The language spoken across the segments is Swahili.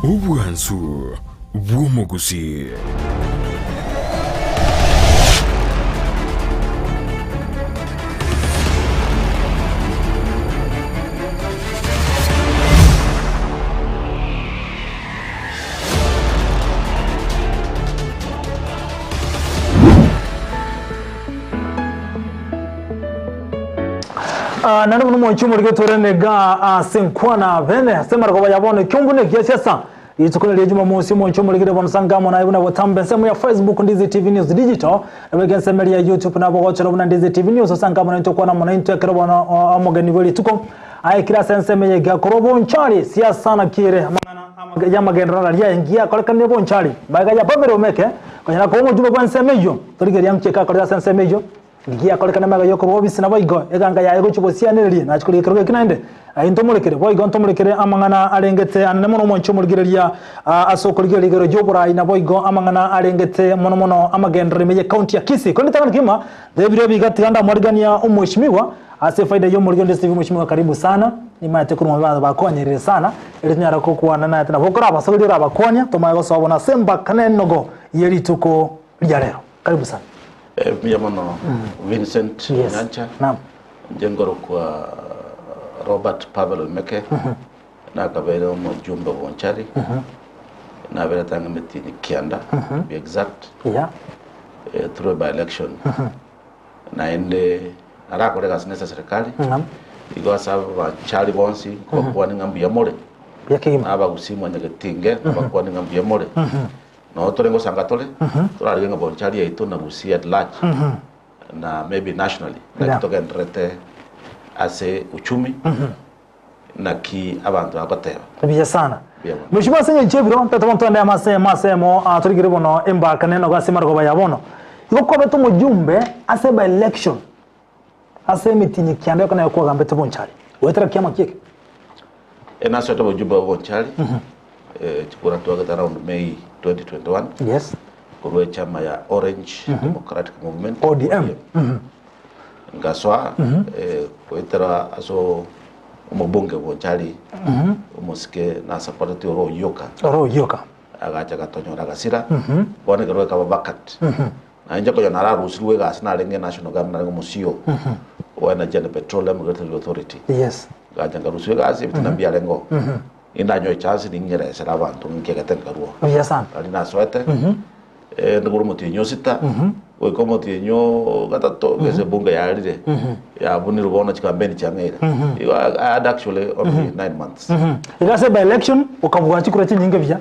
Ubwansu bw'omugusi. Nani mnumo nchumu ligotore nega senkwana bene sema rako bayabone kyumbune gyesesa itukule lye Jumamosi mu nchumu ligire bonusangamo na ibuna botambe sema ya Facebook Ndizi TV News Digital ebege semeli ya YouTube na bogochero buna Ndizi TV News osangamo na ntokwana mona intekero bona amogeni boli tuko ai kira senseme ye gakorobo nchali siasa na kire amana ya magendera lya ingia kolekane bo nchali baga ya babero meke kanyana ko mo juba kwansemejo toligeri yamcheka kolya sensemejo ngiya kolekana maga yoko bobisi na boigo eganga ya ego chubosianiriye na chikuri keroge kinande intomulekere boigo ntomulekere amangana arengete anemo no moncho mulgireria asokuligere ligero jobura ina boigo amangana arengete mono amagendere meje county ya Kisii kondi tanga kima debiro bigatiganda morgania umushimiwa ase faida yo morgande Steve mushimiwa karibu sana nimate kuruma baba bakonyerere sana elinyara ko kuana na tena bokora basogirira abakonya tomago sobona semba kanenogo yeri tuko lyarero karibu sana. Miyamano Vincent Nyancha, jengoro kwa Robert Pavel Meke, na kabele mo jumbe wonchari, na vile tanga metini Kianda, be exact, through by election, na ende arako rega sinesa serikali, igo sababu chali bonsi kwa kuwa ningambi ya more, aba kusimu anyagetinge, aba kuwa ningambi ya more. No torengo sangatole turarenga bonchari yaito na gusi at large na maybe nationally like token rete ase uchumi na ki abantu abateba biya sana mushima senye chebiro mpeta bonto na masemo turigire bono emba kaneno gasema rgo bayabono yoko beto mujumbe ase by election ase mitinyi kyande kana yako gambe to bonchari wetera kyama kike ena soto mujumbe bonchari chikura tuwaga around May 2021. Yes. Kurwe chama ya Orange Democratic Movement ODM. Ngaswa kuitera aso umubunge bonchari umusike na supporti oro yoka agacha gatonyo ragasira bone gerwe ka bakat na nje ko yonara rusirwe gas na renge national government musio wana jana petroleum regulatory authority. Yes. Gacha garusirwe gas bitinambia lengo indanyo chance ningere sera abantu ngeketen karuo yasana ali na swete nduguru mutinyo sita we komo tinyo gatato gese bunga ya alire ya buniro bona chikambeni changere I had actually only 9 months igase by election ukavuga chikura chinyinge bya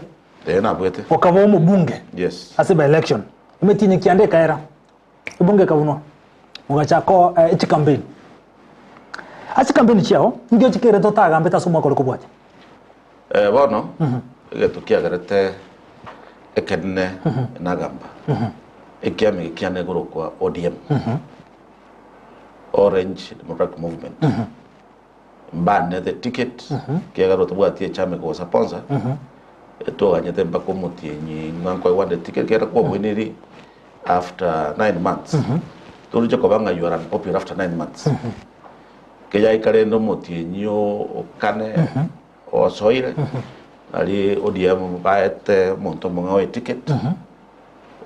na bwete ukavo mu bunge. Yes, ase by election imetinyi kiande kaera bunge kavunwa ugachako ichi campaign ase campaign chao ngio chikere totaga mbeta sumwa ko kubwaje bono getukia garete ekenne nagamba ekiame kiane goro kwa ODM Orange Democratic Movement mbane the ticket kiagaro tubwatie chame ko sponsor to ganyete mbako mutinyi ngwanko wande ticket kera kwa bweniri after 9 months turuje ko banga you are unpopular after 9 months keya ikare no mutinyi okane o soire ali ODM baete monto monga ticket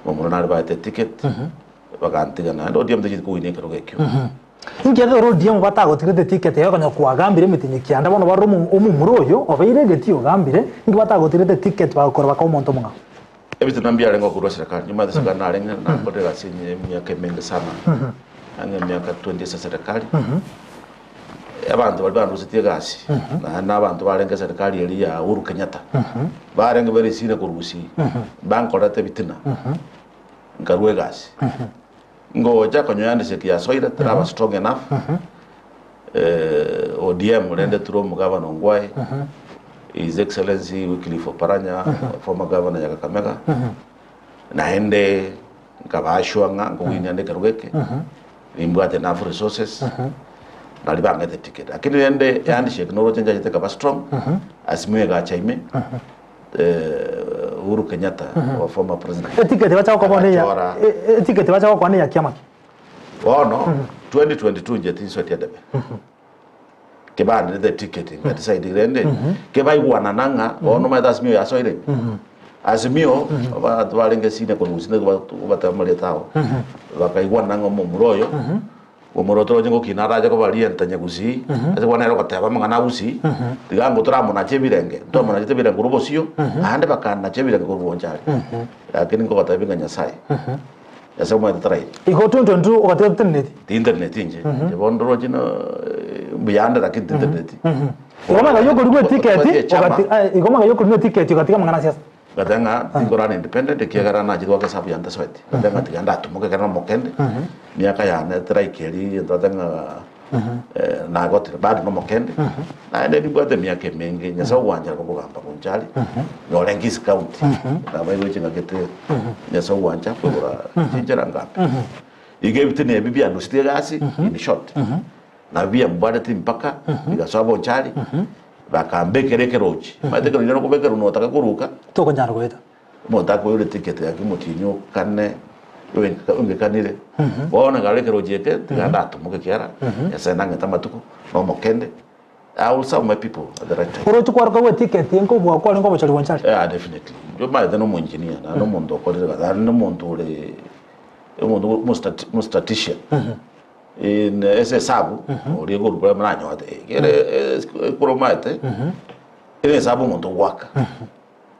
momona baete ticket bagantiga na ODM de ku ine kero gekyo ingero ODM batago tigete ticket yo kanya kwagambire mitinyi kyanda bono baro mu muroyo obeire getio gambire ngi batago tigete ticket bakora bako monto monga ebitu nambia lengo kurwa serikali nyuma de sanga na lenga na bodega sinye miaka mengi sana anga miaka 20 sasa serikali abantu bali bandusitie gasi na abantu barenga serikali yali ya Uhuru Kenyatta barenga bari sine kurusi bankora tebitina ngarwe gasi ngo jako nyoyande sekia soira traba strong enough ODM rende turo mugaba nongwai His Excellency Wycliffe Oparanya former governor ya Kakamega na ende ngabashwanga ngwinyande karweke imbwate enough resources nalibanga the ticket akini ende yandi shek no rotenja jiteka ba strong asimwe ga chaime Uhuru Kenyatta former president ticket bacha ko boneya ticket bacha ko boneya kiamaki no 2022 nje tinso tiadebe ke bande the ticketing at side rende ke bai wana nanga ono mai das mio ya soire azimio ba twalinge sine ko musine ba tamale tao ba kai wana nanga mo muroyo wo murotoro jingo kinara jako bali entanya gusi ase wana ro kataba mangana gusi digango turamo na chebirenge to mona chebirenge kurubosio ande bakana chebirenge kurubonjali lakini ngo katabinga nyasai yasa mo trai iko tonto ndu okate internet inje bondoro jina biyanda la internet igoma ga yoko rugwe ticket okati igoma ga yoko rugwe ticket okati kama ngana siasa katanga ingorana independent kiagara na jidwa ka sabu yanda sweti katanga tiganda tumuke kana mokende miaka ya na trai keri katanga na gotre bado no mokende na ende bibwate miaka mengi nyasa uwanja ko bugamba kunjali no lengis county na bayo chinga kete nyasa uwanja ko jinjara ngapi igebitene bibia no stigasi in short na bibia mbada timpaka bigasabo njali bakambekere roji mate ko ndino kubekera no taka kuruka to ko nyaro kweta mo tako yule ticket ya kimutinyo kane unge kanire bona galeke roji eke tiganda tumuke kiara yasa nanga tamatuko no mokende I will serve my people at the right time. Kuro tukwa kwa ticket yenko bwa kwa ngo bachali wanchali. Yeah, definitely. Yo ma no mo engineer na no mondo ko de no mondo le mondo mo statistician. In ese sabu ori go rubra manyo ate. Kere kuro mate. Ene sabu mondo waka.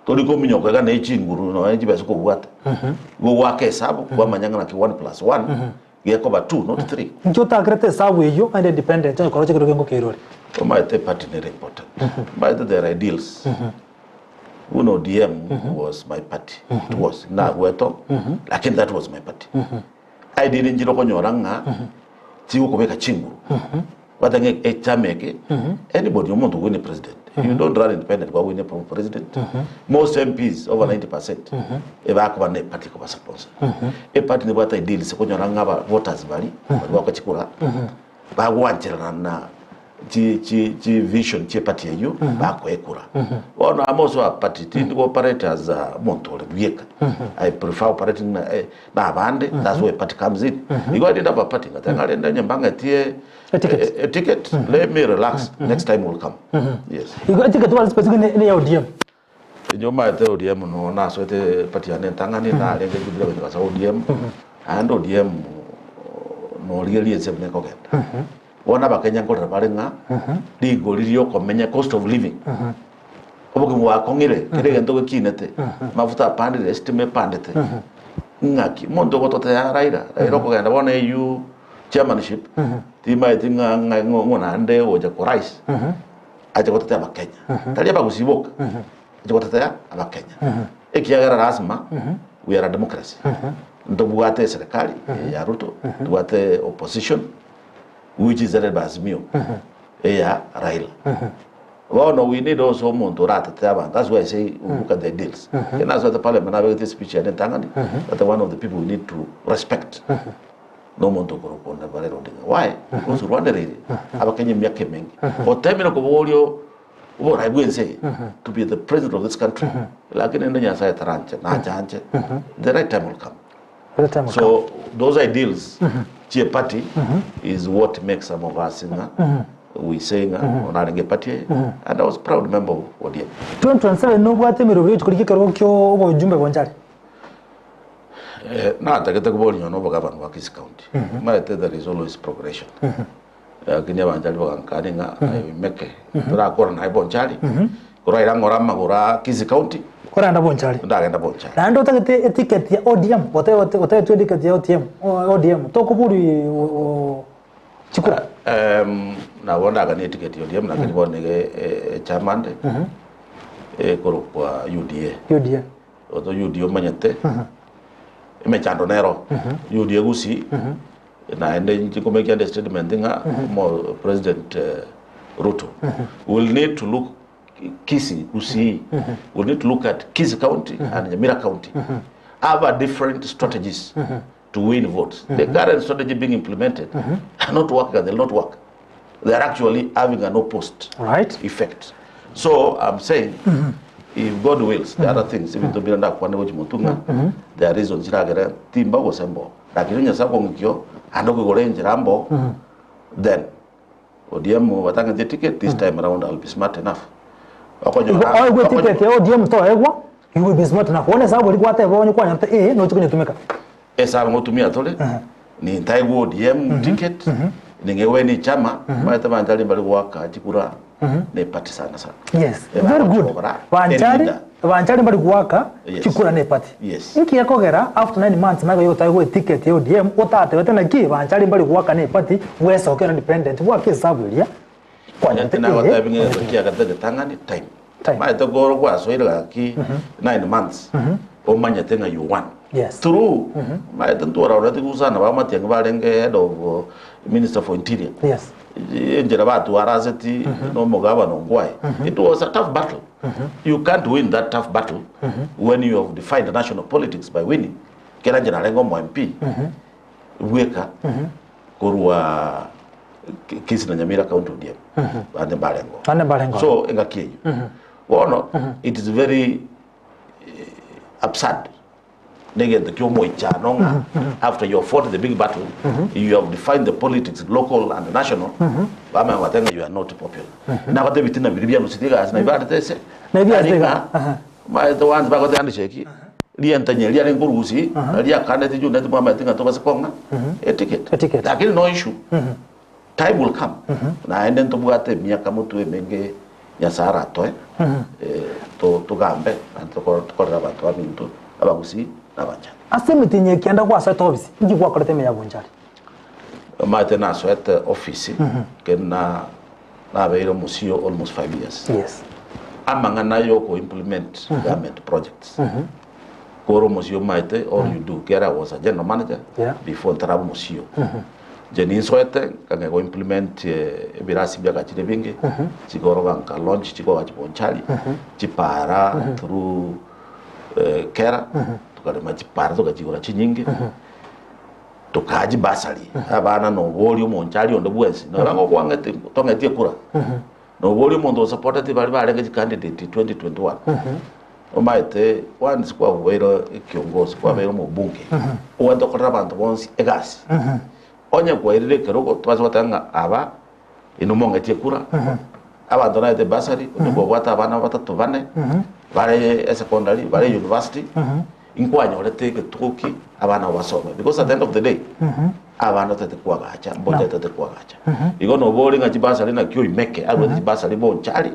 Tori ko minyo ka na echinguru no eji beso ko wata. Go waka sabu kwa manyanga na ki 1+1. Yeko ba 2 not 3. Njota krete sabu eyo and independent ko roche ko kerori. My party is important. By there are deals. Uno DM was my party. It was na weto. Lakini that was my party. I didn't jiro ko nyoranga. Tiwo ko beka chingu. Watange echameke. Anybody want to win a president. You don't run independent but win a president. Most MPs over 90%. Eba ko na party ko sponsor. E party ne bata deals ko nyoranga ba voters bali. Ba ko chikura. Ba wanchira na chi vision chi party yo ba ko ekura ono amoso a party tindi operate as a montole bieka I prefer operating na bande that's where party comes in you got into a party ngata nda nyambanga tie a ticket let me relax next time will come yes you got ticket was specific ne ya ODM nyo ma te ODM no na so te party ane tangani na lenge kudira kwa sa ODM and ODM no really is ne ko genda wana bakenya ngora barenga ligo lirio komenya cost of living oboke mwa kongire kirege ndo kinete mafuta pandire estimate pandete ngaki mondo gotote ya raira ko genda bona you chairmanship tima itinga ngona ande oja ko rice aje gotote abakenya tali abagusiboka aje gotote abakenya ekiagara rasma we are a democracy ndo buate serikali ya Ruto tuate opposition which is led by Azimio, Raila. Well, no, we need also Montorata. That's why I say look at the deals. And that's why the parliament have this speech and Tangani. That one of the people we need to respect. No Montoro on the Barrero. Why? Because Rwanda have a Kenyan Yakeming. Or Terminal Covolio, what I will say, to be the president of this country. Like in India, the right time will come. So those ideals. Chia party is what makes some of us we saying on our party and I was proud member of ODM. 2027 no bwate mirobiri tukurikika rokyo obujumbe bonjari. Na taketa kuboli no governor wa Kisii County. There is always progression. Kinya banjali bakankani nga meke. Tura kora na bonjari. Kora irangora magora Kisii County. Kora anda bonjari. Ndagenda bonjari. Na ndo takete ticket ya ODM. Ote ticket ya ODM. Tokuburi chikura. Na wanda gani ticket ya ODM na kanibone chairman koro kwa UDA. Oto UDA manyete. Imechando nero. UDA gusi. Na ende nchikomeki ande statement nga mo President Ruto. We'll need to look Kisii, Usii. We need to look at Kisii County and Nyamira County. Have different strategies to win votes. The current strategy being implemented are not working. They'll not work. They are actually having an opposite effect. So I'm saying, if God wills, the other things, even to be under Kwanegoji Mutunga, there are reasons. Timba was embo. Lakini nyasa kwa ngikyo, ando kugole njirambo, then ODM watanga the ticket this time around. I'll be smart enough. Oyo gwe ticket ya ODM to egwa you will be smart enough. One sababu alikuwa hata bonyo kwa nyanta no chukunye tumeka. Esa ngotumia tole. Ni ntaigo ODM ticket. Ningewe ni chama maeta banjali bali waka chikura ne party sana. Yes, very good. Banjali bali waka chikura ne party. Yes. Inki yakogera after 9 months mago yo taigo ticket ya ODM otate wetena ki banjali bali waka ne party wesa okera independent wake sabulia kwa nyanta na wata binge kia katete tangani time. Maeta goro kwa so ila ki 9 months. O manya tenga you won. Yes. True. Maeta ntora urati kusana ba matenga balenge head of Minister for Interior. Yes. Njera batu arazeti no mogaba no ngwai. It was a tough battle. You can't win that tough battle when you have defined the national politics by winning. Kera njera lengo mo MP. Weka korwa kisi na Nyamira County ODM. Ande balengo. So enga kiyo. Wono it is very absurd. After you have fought the big battle, you have defined the politics, local and national. You are not popular. Now, the Vitina Vivian Sitiga as Navate, maybe my the ones back of the Andishaki, Liantania, Lian Gurusi, Lia Canada, you net Mama Tinga Thomas Ponga, a ticket. Like no issue. Time will come. And then to Buate, Miakamutu, Menge, Yasara, Toy, to Gambe, and to Koraba, to Aminto, Abagusi. Asemiti nye kienda kwa site office nji kwa kolete me ya Bonchari mate na site office kena na beiro musio almost 5 years. Yes. Amanga na yo ko implement government projects. Koro musio mate all you do. Kera was a general manager before tarabu musio. Jeni soete kanga ko implement birasi bya kachire binge chigoro banka launch chiko wa Bonchari chipara through kera tukare machipara tukachigora chinyingi tukaji basari abana no boli Bonchari ondo bwesi no rango kwangete tongetie kura no boli mondo supported bali balenge candidate 2021 omaite once kwa wero kiongozi kwa wero mubunge uwendo kora bantu bonsi egasi onye kwa irire keroko twazotanga aba inomongetie kura abantu na de basari ndo bwata abana batatu bane bare secondary bare university inkwanya olete ke tuki abana basome because at the end of the day abana tete kwa gacha mbonde tete kwa gacha igono boli ngachi basari na kyo imeke alwe basari Bonchari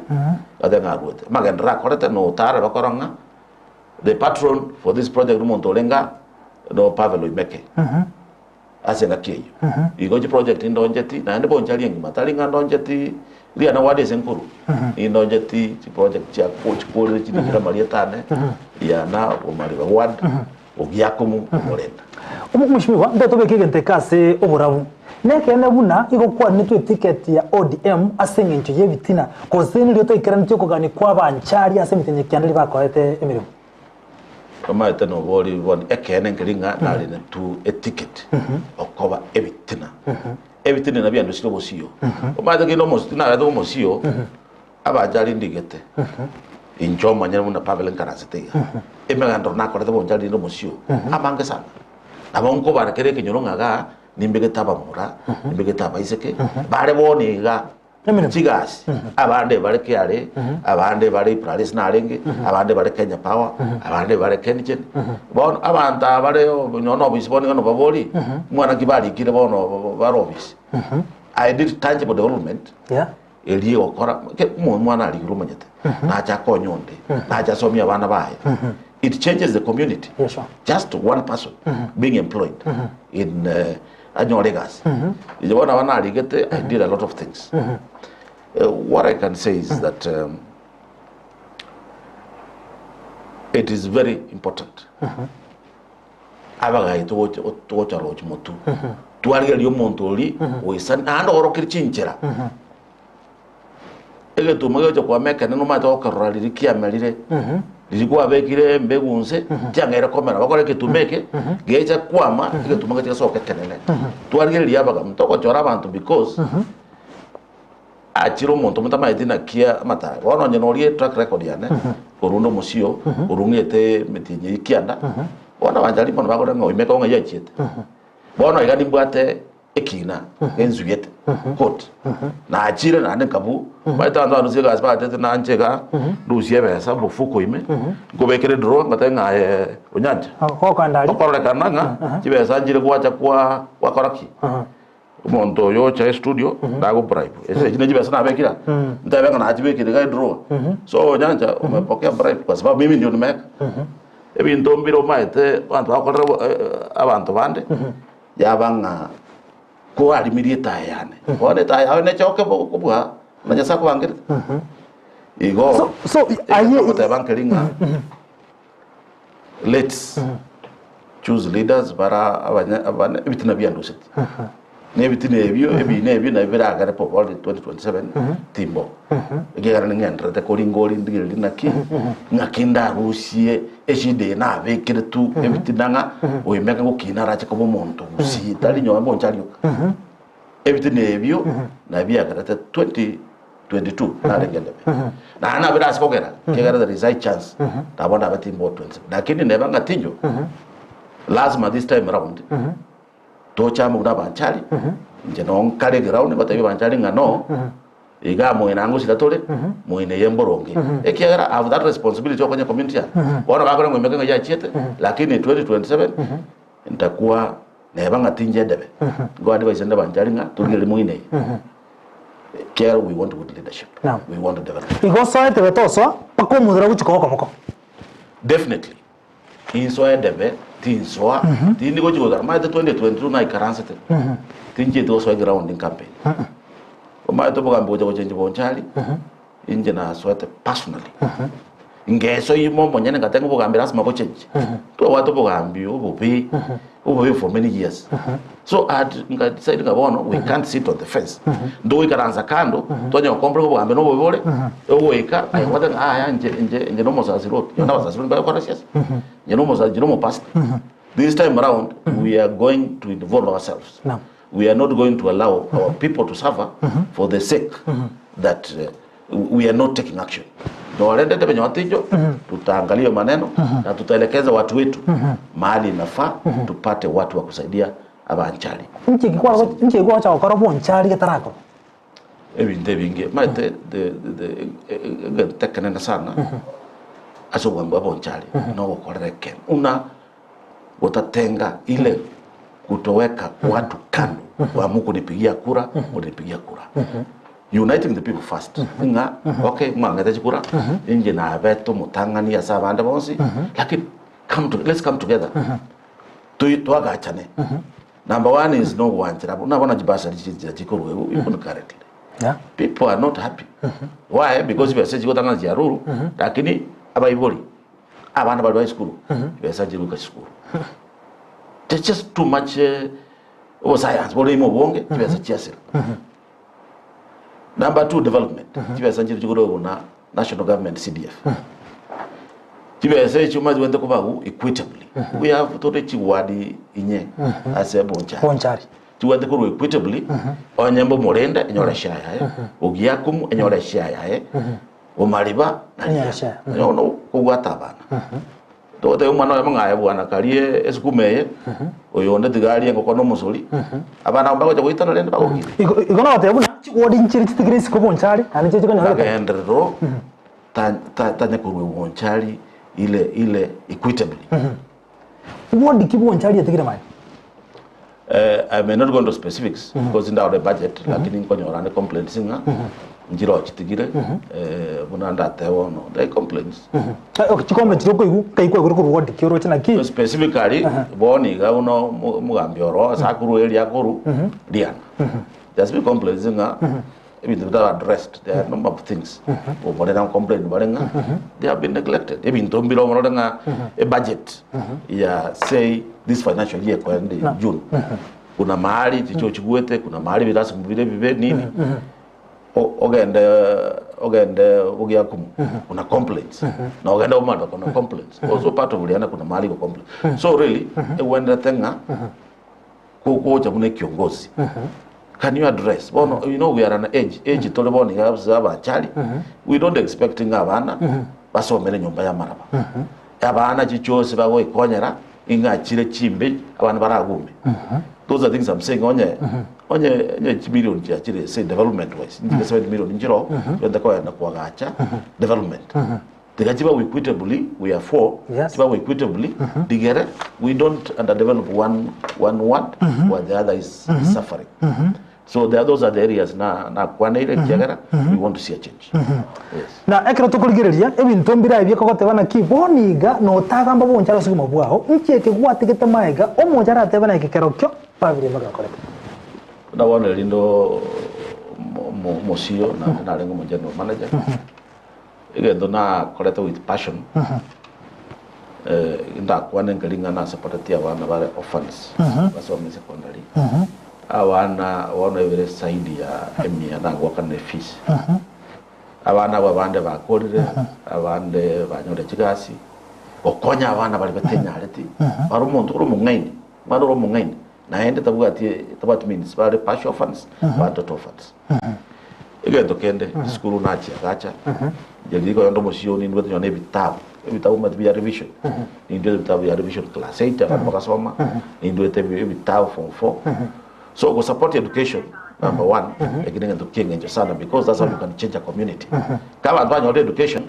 adenga alwe magendra korete no tara bakoranga the patron for this project Montolenga no Pavel Imeke asenga kiyo igoji project indonjeti na ande Bonchari ngima talinga ndonjeti ria na wade senkuru indonjeti project ya coach kole chidikira Maria Tane ya na omari wa ward ogyakumu morenda umushimiwa ndoto bekege ntekase oburabu neke na buna iko kwa nitwe ticket ya ODM asenge ncho yebitina kozeni lyo tekera ntyo kogani kwa Bonchari asemitenye kyandali bakoete emirimo kama eteno boli won ekene nkiringa nali na tu a ticket okoba ebitina ebitina na byando silo bosio omata kino mostina ado mosio abajali ndigete injo manyana muna Pavel Nkarasite emegando na korete Bonchari ndo mosio amange sana abonko barakere kinyoronga ga nimbegeta bamura nimbegeta baiseke bare boniga chigasi abande bare kyare abande bare Pralis na renge abande bare Kenya Power abande bare Kengen bon abanta bare nyono bisiboni ngano baboli mwana kibali kire bono barobis I did tangible development eli okora ke mwana ali rumanyete na cha konyonde na cha somia abana bae it changes the community. Yes, sure. Just one person being employed in annual legacy. I did a lot of things. What I can say is that it is very important. Abagai to watch a roach motu. To argue your montoli, we send and or kirchinchera. Ege to Mago Kwameka, no matter what Rikia Melire. Lilikuwa bekire mbegunse cyangera komera bakoreke tumeke geja kwama ige tumake soke kenene twarigeri yabaga mutoko chora abantu because achiro muntu mutama idina kia mata wono nyenoriye track record yane korundo musio urungete mitinye ikianda bona banjali bona bakora ngo imeka ngo yachite bona igani mbwate ekina enzuyete court na achire na ne kabu baita ndo anuzie ga spa tete na nchega rusie besa bufuko ime ngobekere draw ngatenga onyanja ko kandali okora kananga chibesa njire kwacha kwa koraki umuntu yo cha studio ndago bribe ese jine jibesa na bekira ndabenga na ajibekire ga draw so nyanja umepokea bribe kwa sababu mimi ndio nimeka ebintu mbiro maite bantu bakora abantu bande yabanga ko alimirie tayane one tayawe ne choke kubwa na nyasa ko angere igo so aye ko bankelinga let's choose leaders bara abana bitina bya ndoset ne bitina ebyo na bira gare po 2027 timbo egera ngendre te koringori ndigiri naki ngakinda rusie ejide na bekire tu ebitinanga oyemeka ngokina rache ko bomonto usi tali nyo ambo nchaliyo ebitina ebyo na bya gare te 2022 na regende na ana bira asikogera kegara there is a chance tabona batimbo 20 lakini neba ngatinjo lazima this time around tocha mu na banchali nje no kale ground batabi banchali ngano iga mo inangu sitatole mo ine yemboronge ekiagara have that responsibility kwenye community ya wana bakora ngo mekanga ya chiete lakini 2027 nitakuwa neba ngatinje debe ngo adi baisenda banchali nga tugire mo ine care we want good leadership we want to develop igo saite betoso pakomudira guchikoko moko definitely insoya debe tinsoa tindi go jigo ma 2022 na ikaransete tinje to so ground in campaign ma to boga mboja bojenje bonchali inje na swete personally ngeso yimo monyene ngatenga boga mbira asima ko change to wato boga mbi obo for many years so nga decide ngabono we can't sit on the fence ndo ikaranza kando tonyo kompre boga mbi no bobole oweka ayi wada nje no mosaziro yona wasaziro ba kwa siasa no mosaziro mo past this time around we are going to involve ourselves we are not going to allow our people to suffer for the sake that we are not taking action. Ndio walende tebe nyawatijo tutaangalia maneno na tutaelekeza watu wetu mahali inafaa tupate watu wa kusaidia abanchali. Nchi kwa cha okoro bonchali ketarako. Ebinde binge mate the tekana sana. Aso wamba bonchali no koreke. Una utatenga ile kutoweka watu kando wa muko nipigia kura unipigia kura uniting the people first nga okay mangata chikura inje na beto mutangani ya sabanda bonsi lakini let's come together to agachane number one is no wanjira unabona jibasa chikuru even correctly people are not happy why because we say chikotanga jaruru lakini abaiboli abana bali high school besa jiruka school there's just too much science bole mo bonge kibesa chiasira number 2 development kibesa njiri chikoro na national government CDF kibesa chuma wende kubagu equitably we have to reach wadi inye as a bonchari tuwende kuru equitably onyembo morenda enyora shaya ogiakumu enyora shaya omaliba na shaya no kugwata bana tote umwana yamanga bwana kaliye esikumeye oyonde tigari ngoko no musuli abana bago joitana lende bago igona watebuna chigodi nchiri tigresi ko bonchari anje chiko nyaka endro tanya kurwe bonchari ile equitably wodi ki bonchari yatigire mai I may not go into specifics because in the budget lakini nkonyorane complaints nga njiro chitigire bunanda tewo no they complaints chikombe chiroko igu kaikwa kuri wodi kiro china ki specifically boni ga uno mugambioro sakuru area kuru diana just be complaints nga ebintu that are addressed there are a number of things obona complaint barenga they have been neglected ebintu mbiro mono nga a budget ya say this financial year kwa ndi June kuna mahali chicho chigwete kuna mahali birasi mubire bibe nini ogende ogiakumu kuna complaints na ogende umanda kuna complaints also part of Uliana kuna mahali ko complaints so really when tenga ko jamune kiongozi can you address you know we are an age toleboni gabza chali we don't expecting abana basomere nyumba ya maraba abana chichose bago ikonyera inga chire chimbe abantu baragume Those are things I'm saying onye million actually say development wise. 7 million njiro kwenda kwa na kuagacha development. Tigachiba we equitably we are for. Tiba we equitably digere we don't underdevelop one ward while the other is suffering. So those are the areas na kwana ile kiagara we want to see a change. Yes. Na ekero tukuligereria ebintu mbira ibye kogote bana kiboniga no tagamba bonchara sugimo bwaho nkieke gwatigete maiga omonjara atebana ikikerokyo pabire magakoreka. Na wana lindo mosio na lengo mo general manager. Igendo na koleta with passion. Inda kwana ngalinga na supportia wana bare orphans. Basomi secondary. Awana wana saidi ya emia na wakane fees. Abana babande bakorire abande banyore kigasi okonya abana bali batenya aleti barumuntu urumungaini mara urumungaini naende tabati means bali partial funds ba total funds igendo kende skulu nachi agacha jeli ko yondo mosioni nweto yone bitabu mati ya revision ndio bitabu ya revision class 8 abana bakasoma ndio bitabu form 4 so go support education number one getting into king and sana because that's how you can change a community kama advance your education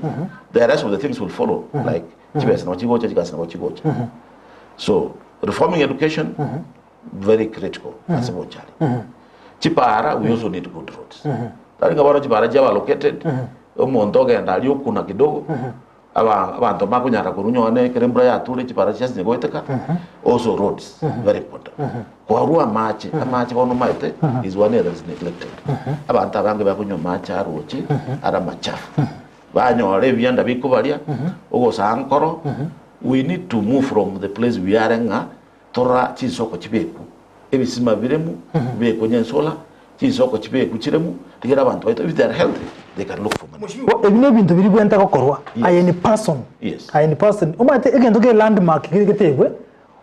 the rest of the things will follow like chibesa na chigocha chigasa na chigocha so reforming education very critical as a challenge chipara we also need good roads taringa baro chipara jaba located omondoga endali okuna kidogo abantu makunyara kurunyone kerembra ya tule chipara chasi negoiteka also roads very important kwa ruwa machi bono maite is one that is neglected abantu abange bakunyo machi aroche ara machafu banyore byanda bikubalia ogo sankoro we need to move from the place we are nga tora chisoko chibeku ebisima biremu beko nyensola chisoko chibeku chiremu tigera abantu baito if they are healthy they can look for money ebine bintu biri bwenta kokorwa ayeni person ayeni person umate egento ke landmark kigetegwe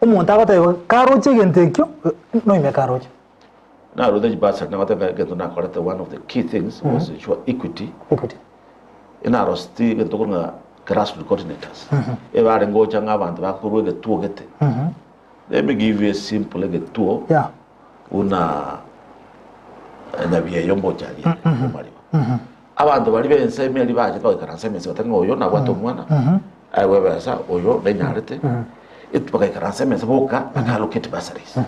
umuntu agotayo karoche gentekyo no ime karoche na rode basa na whatever gento na korete one of the key things was ensure equity ina rosti gento kunga grassroots coordinators ebare ngocha ngabantu bakurwe getuo gete let me give you a simple getuo una na bia yombo chali kumaliwa abantu bali bense meli baje kwa karanse mese batango oyo na watu mwana aiwe basa oyo lenyarete itu baka karanse mese boka allocate bursaries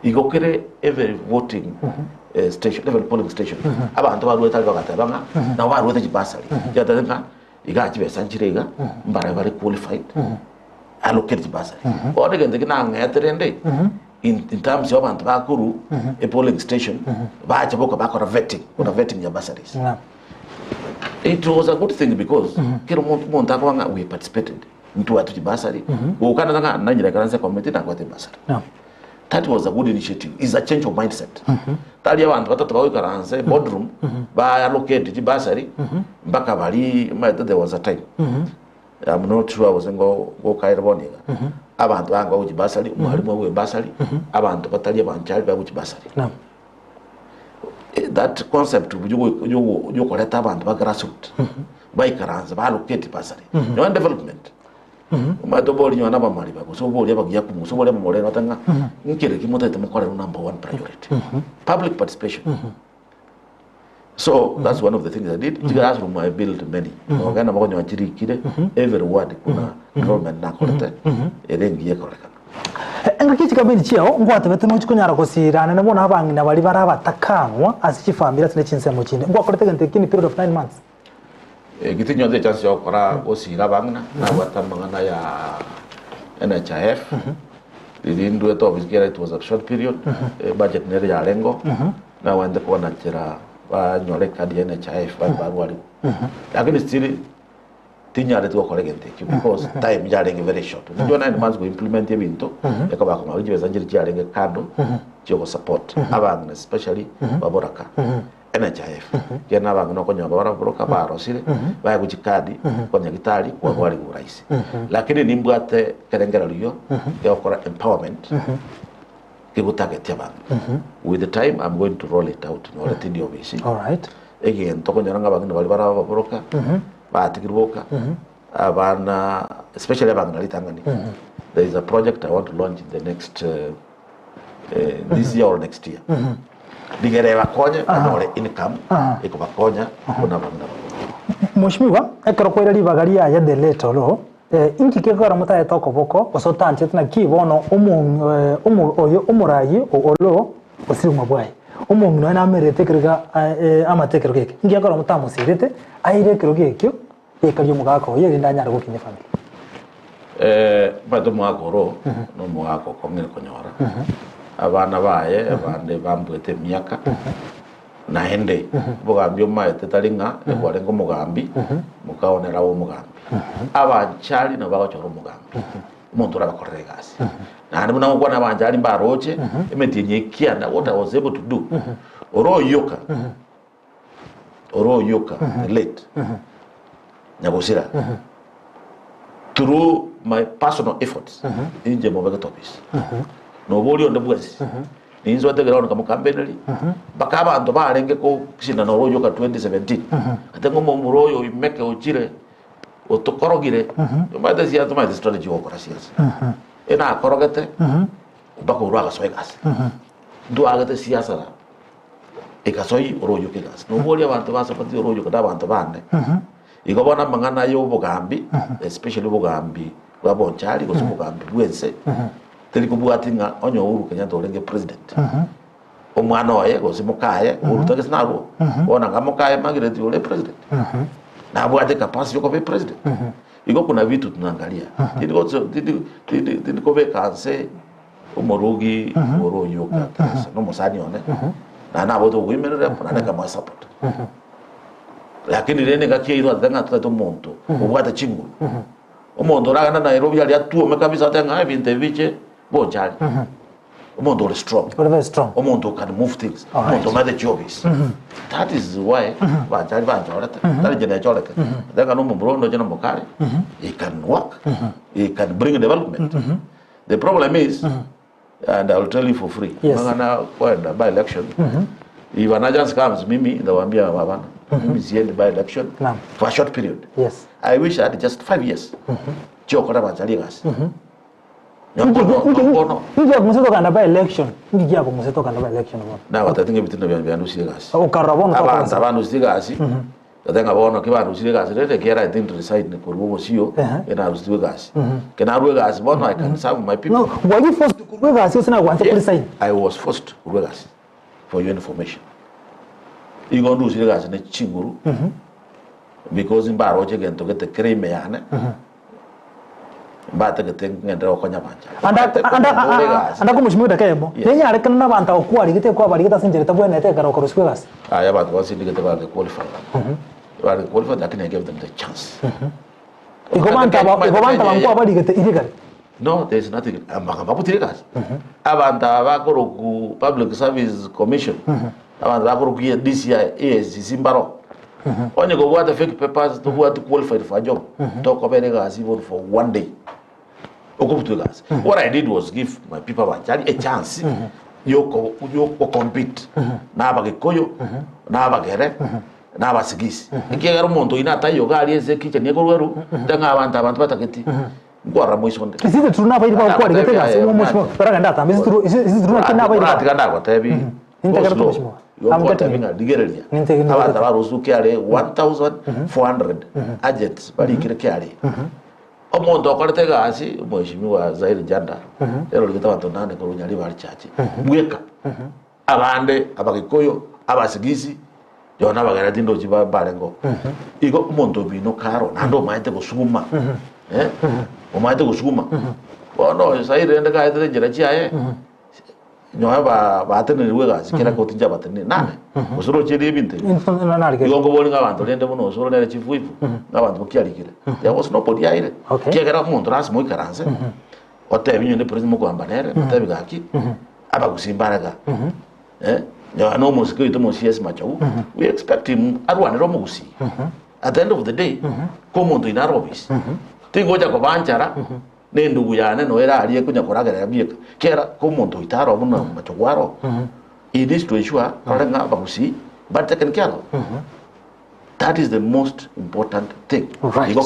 igokere every voting station every polling station abantu baruwe tali bakatabanga na baruwe te bursary yatanga igachi besanchirega mbara bari qualified allocate bursary ode gende kina ngeterende in terms of abantu bakuru a polling station bacha boka bakora vetting ya bursaries it was a good thing because kero muntu akwanga we participated into atu bursary ukana nanga nanjira karanse committee na kwate bursary that was a good initiative is a change of mindset tali abantu batatu bawe karanse boardroom ba allocate bursary mpaka bali there was a time I'm not sure I was go kairaboniga abantu banga uji basari umwalimu we basari abantu batali abanchali ba uji basari that concept you koleta abantu ba grassroots ba ikaranza ba allocate basari no development umadoboli nyona ba mali ba so boli abagiya ku so boli amore natanga nkire kimota temukore number 1 priority public participation so that's one of the things I did. Classroom I built many. Ogana magonyo achiri kire every word kuna government na korete erengi yekoreka. Engaki kabiri chiao ngwate beteno chikunyara kosirana nabona abangina bali barabatakangwa asichifambira tine chinsemo chine. Ngwa korete gente kini period of 9 months. Gitinyo de chance yokora osira bangna na watamangana ya NHIF. Didn't do it obviously it was a short period. Budget nere ya lengo. Na wende kwa nachira nyore kadi NHIF baruari lakini still tinyare tu koregente because time yarenge very short ndio 9 months go implement ebintu ekaba ko mabije bezanjiri yarenge kado cyo support abantu especially baboraka NHIF kena abantu no konyo baboroka barosire baya kujikadi kwa nyagitari kwa wali uraisi lakini nimbwate kerengera liyo yakora empowerment with the time I'm going to roll it out no let you see all right again to konyanga bagina bali baraboroka batigirboka abana especially abana litangani there is a project I want to launch in the next this year or next year digere bakonya anore income iko bakonya kuna banda Mheshimiwa ekero kwera libagaria ya the late ro inki kekora mutaye toko boko osotanje tuna kibono oyo omurayi olo osiruma bwaye omuntu na amerete kirga amatekero keke ingi akora mutamusirete aire kero kekyo ekaryo mugako yeri ndanyara gukinye family bado mwagoro no mwako kongere konyora abana baye abande bambwete myaka naende bugambyo maete taringa ekwarengo mugambi mukaonera wo mugambi abanchali no bagachoro mugambi umuntu arabakorera gasi nandi muna ngwana abanchali mbaroche emetinye kiana what I was able to do oroyoka late nyagosira through my personal efforts inje mobega topis no boli on the bwesi ninzo ategera on kamukambeni bakaba ando barenge ko kishina no royo ka 2017 atengo mo muroyo imeke ochire otokorogire mada sia to my strategy okora siasa ena akorogete bako ruaga soegas do agate siasa la ekasoi royo ke gas no boli abantu basapati royo kada abantu bande igobona mangana yo bugambi especially bugambi bwabonchali ko bugambi bwense teli kubuatinga onyo Uhuru Kenyatta olenge president omwana oye go simukaye urutake sinaro ona ngamukaye magireti ole president na bwate capacity ko be president igo kuna vitu tunaangalia ndiko be kanse umurugi oroyo kasa no musani one na nabo to women rep na kama support lakini rene gakiiro atanga tato monto ubwata chingu omondo ragana na Nairobi ali atuome kabisa atanga ebinte viche bonjali omondo is strong very strong omondo can move things omondo ma the job is that is why banjali banjolata tali jene joleka daga no mbrondo jena mokale he can work he can bring development the problem is and I will tell you for free mangana kwenda by election if an agent comes mimi ndawambia babana mimi siende by election for a short period yes I wish I had just 5 years chokora banjali gas Ndio kumseto kanda by election. Ndio yako kumseto kanda by election bwana. Na watatinga bitinda bya ndushire gasi. Ukarabono kwa abantu ndushire gasi. Tatenga bono ke bantu ndushire gasi rete kera I think to decide ne kurugo sio ena ndushire gasi. Kena ruwe gasi bono I can serve my people. No, were you forced to kuruwe gasi usina kwanza kulisign? I was forced to kuruwe gasi for your information. Igo ndushire gasi ne chinguru. Because in baroche gento gete creme yana. Bata gete ngenda okonya banja anda kumushimira kayemo nenya arekana nabanta okwari gite kwa bari gita sinjere tabwene te kara okoroswe gas aya batu basi digete ba qualify bari qualify that can give them the chance igobanta bankwa bari gite illegal no there is nothing ambaka butire gas abanta bakoro ku public service commission abanta bakoro ku DCI simbaro onye go what fake papers to what qualified for a job talk about gas even for one day. What I did was give my people a chance. You compete. Na bagikoyo, na bagere, na basigisi. Ikigero monto inata yoga ali eze kiche nyegoro tanga abantu bataketi. Ngwara moisonde. Is it true na bayi ba kwari gete gas mo para ndata. Is it true na bayi ba tiganda kwa tebi. Integera to amgatinga digerelia. Abata barusuke ale 1400 agents bari kireke ale. Omondo okorete gasi mheshimiwa Zaire Janda ero ligita bantu nane ko runyali bari chachi mweka abande abagikoyo abasigisi yona bagara dindo jiba barengo igo omondo bino karo nando maite gusuma omaite gusuma bono Zaire ndega ete jera chiaye nyoba batene riwe gasi kira ko tinja batene nane usuro chiri binte yongo boli ngabantu lende muno usuro nere chifuifu ngabantu bukialikire there was nobody aire kigera muntu ras mo ikaranze otebi nyende president mo kwamba nere otebi gaki aba kusimbaraga nyo no musiko ito mo CS macho we expect him arwane ro mugusi at the end of the day ko muntu inarobis tingoja ko banchara nendugu yane no era aliye kunya koragera bieka kera ko muntu itaro muno machogwaro it is to ensure kalanga bagusi but taken care of That is the most important thing. Right. I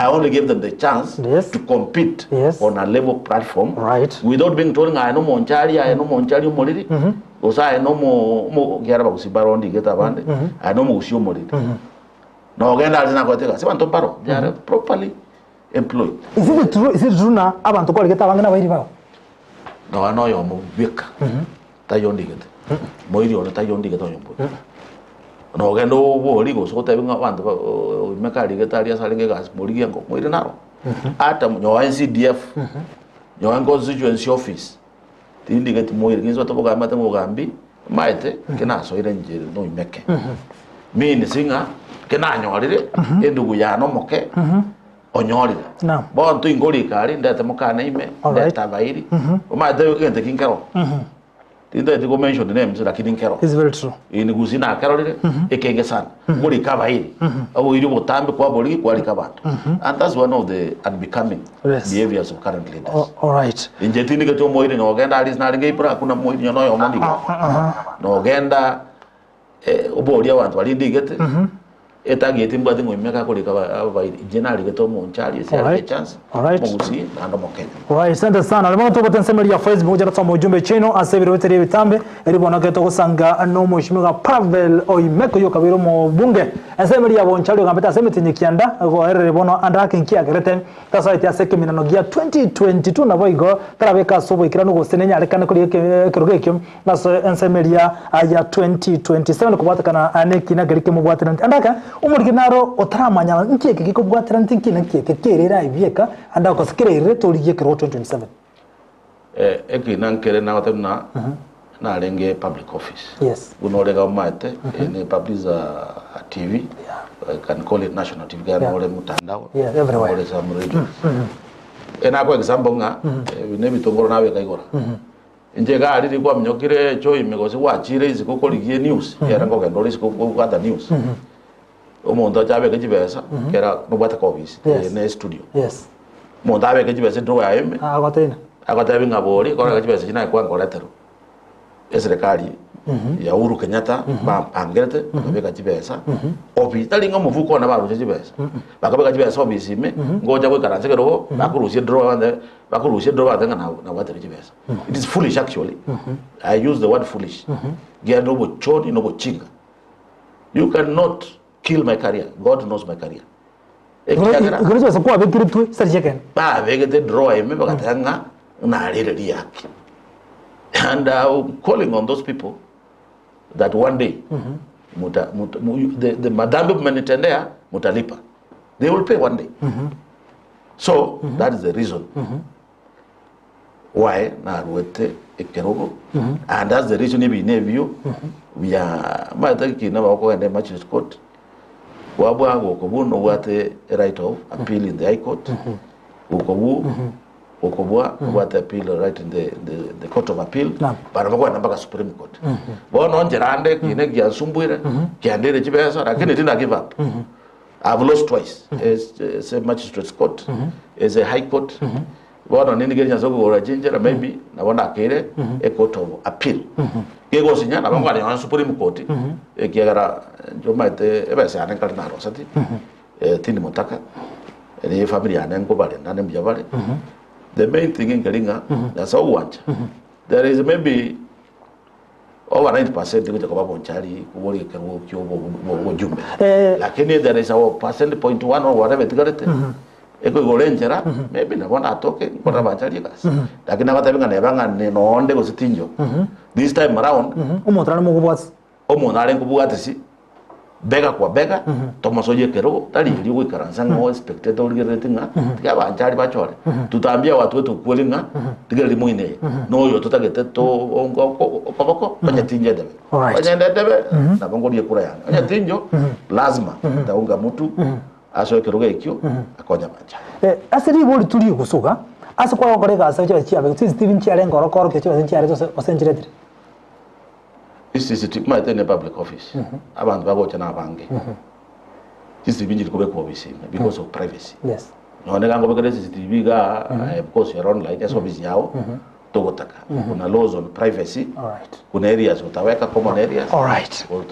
only give them the chance to compete on a level platform without being told I know Monchari, I know Monchari Moridi, Osa I know Mo Garabusi Barondi get a band, I know Musio Moridi. No, again, that's not what they are properly employed. Is it true now? About to call get a Wangana? No, I know your Vika. Tayondi get. Moiri on the Tayondi get on your book. No, again, no worry goes. What I want to make a digitalia Salingas, Morigan, Morinaro. Atom, your NCDF, your constituency office. The indicate more against what Mogambi, Maite, Kenaso, no make. Mean singer, Kenano, Edu Guyano Moke, Onyori. No. Born to Ingoricari, that the Moka name, that Tavairi, my get the King Carol. Didn't go mention the names like King Carol. It's very true. In Guzina Carol, Ekegesan, Mori Cavairi, oh, you will time Quabori, Qualicabat. And that's one of the unbecoming behaviors of current leaders. All right. In Jetinica to Moid in Oganda is not a gay Prakuna Moid, you know, no Oganda, Obodia, what did he get? Getting but we make a generally get on Charlie, a chance. All right. All right, send the son. I want to put in some of your Facebook, just some Jumbe channel, and save it with Tambe, everyone get to Sanga, and no Moshmuga Pavel or Meko Yokaviromo Bunge, and somebody I want Charlie Gambetta Cemetery Kianda, or Rebono and Akin Kia Greten. That's why they are second in Nogia 2022. Navoigo, Traveka, so we can go Senena, Canacurium, that's Ensemedia, Aya 2027, Kubatana, Anekina, Gerikim Water and Anaka. Umurginaro otramanya nkeke kikobwatira ntinki nkeke kerera ivyeka anda kosikere to liyeke 2027 eki nankere na watemna na lenge public office yes unorega umate ni publish a TV can call it national TV gana ole mutandao everywhere ole some radio ena kwa example nga nebi tongoro nawe kaigora njega ali kwa mnyokire cho imegosi wachire izikoko ligie news yarango gandole izikoko kwata news Omonda jabe ke jibesa kera no bata office ne studio yes monda be ke jibesa do ayeme agota be ngabori kora ke jibesa jina kwa ngoletero serikali ya Uhuru Kenyatta ba angete be ke jibesa office tali ngo mufuko na baru jibesa bakabe ke jibesa office me ngoja ko karanze ke ro bakurusie draw ande bakurusie draw ande na wata jibesa it is foolish actually I use the word foolish get no bo choni no bo chinga you cannot kill my career. God knows my career. Gracias a kwa bekiri tu sarjeken. Ba vegete draw me bakatanga na rere yake. And calling on those people that one day the madambe mmenitendea mutalipa. They will pay one day. So that is the reason why na ruete ekerogo and that's the reason we nevio we are mataki na bako ende magistrate court. Wabwa wokobu no wate right of appeal in the High Court. Wokobu wokobwa wate appeal right in the Court of Appeal. Barabako na mpaka Supreme Court. Bono njerande kine giasumbuire kiandere chibesa lakini tina give up. I've lost twice as a magistrate's court, as a High Court. Bono nini genya zogo ora jinjera maybe na wana akere a Court of Appeal. Kego sinya na bangwa ya Supreme Court kiagara jomaite ebese anenkali na rosati tini motaka ni familia anenko bale nane mjabale the main thing in Kalinga that's all want there is maybe over 90% kuja kwa bonchari kubori kango kyo jumbe lakini there is our percent 0.1 or whatever tigarete eko golenjera maybe na bona atoke kwa bonchari gas lakini abatabenga nebanga no onde go sitinjo this time around umotrane mu kubwatsi omonare kubwatsi bega kwa bega tomasoje kero tali liwe karanza ngo spectator liretinga ya banjari bachore tutambia watu wetu kulinga tigeli muine no yo tutagete to ongo kokoko kwenye tinje debe kwenye debe na bongo die kura yana kwenye tinjo lazima taunga mtu aso kero gekyo akonya banjari asiri boli tuli kusuka asukwa korega asaje chiabe Steven Chiare ngoro koro kecho Chiare zo osenjire. This is a public office. Abantu bagocha na bange. This is binji ko be office because of privacy. Yes. No nega ngo be CCTV ga because you're on like office yao. togotaka. Kuna laws on privacy. Kuna areas utaweka common areas.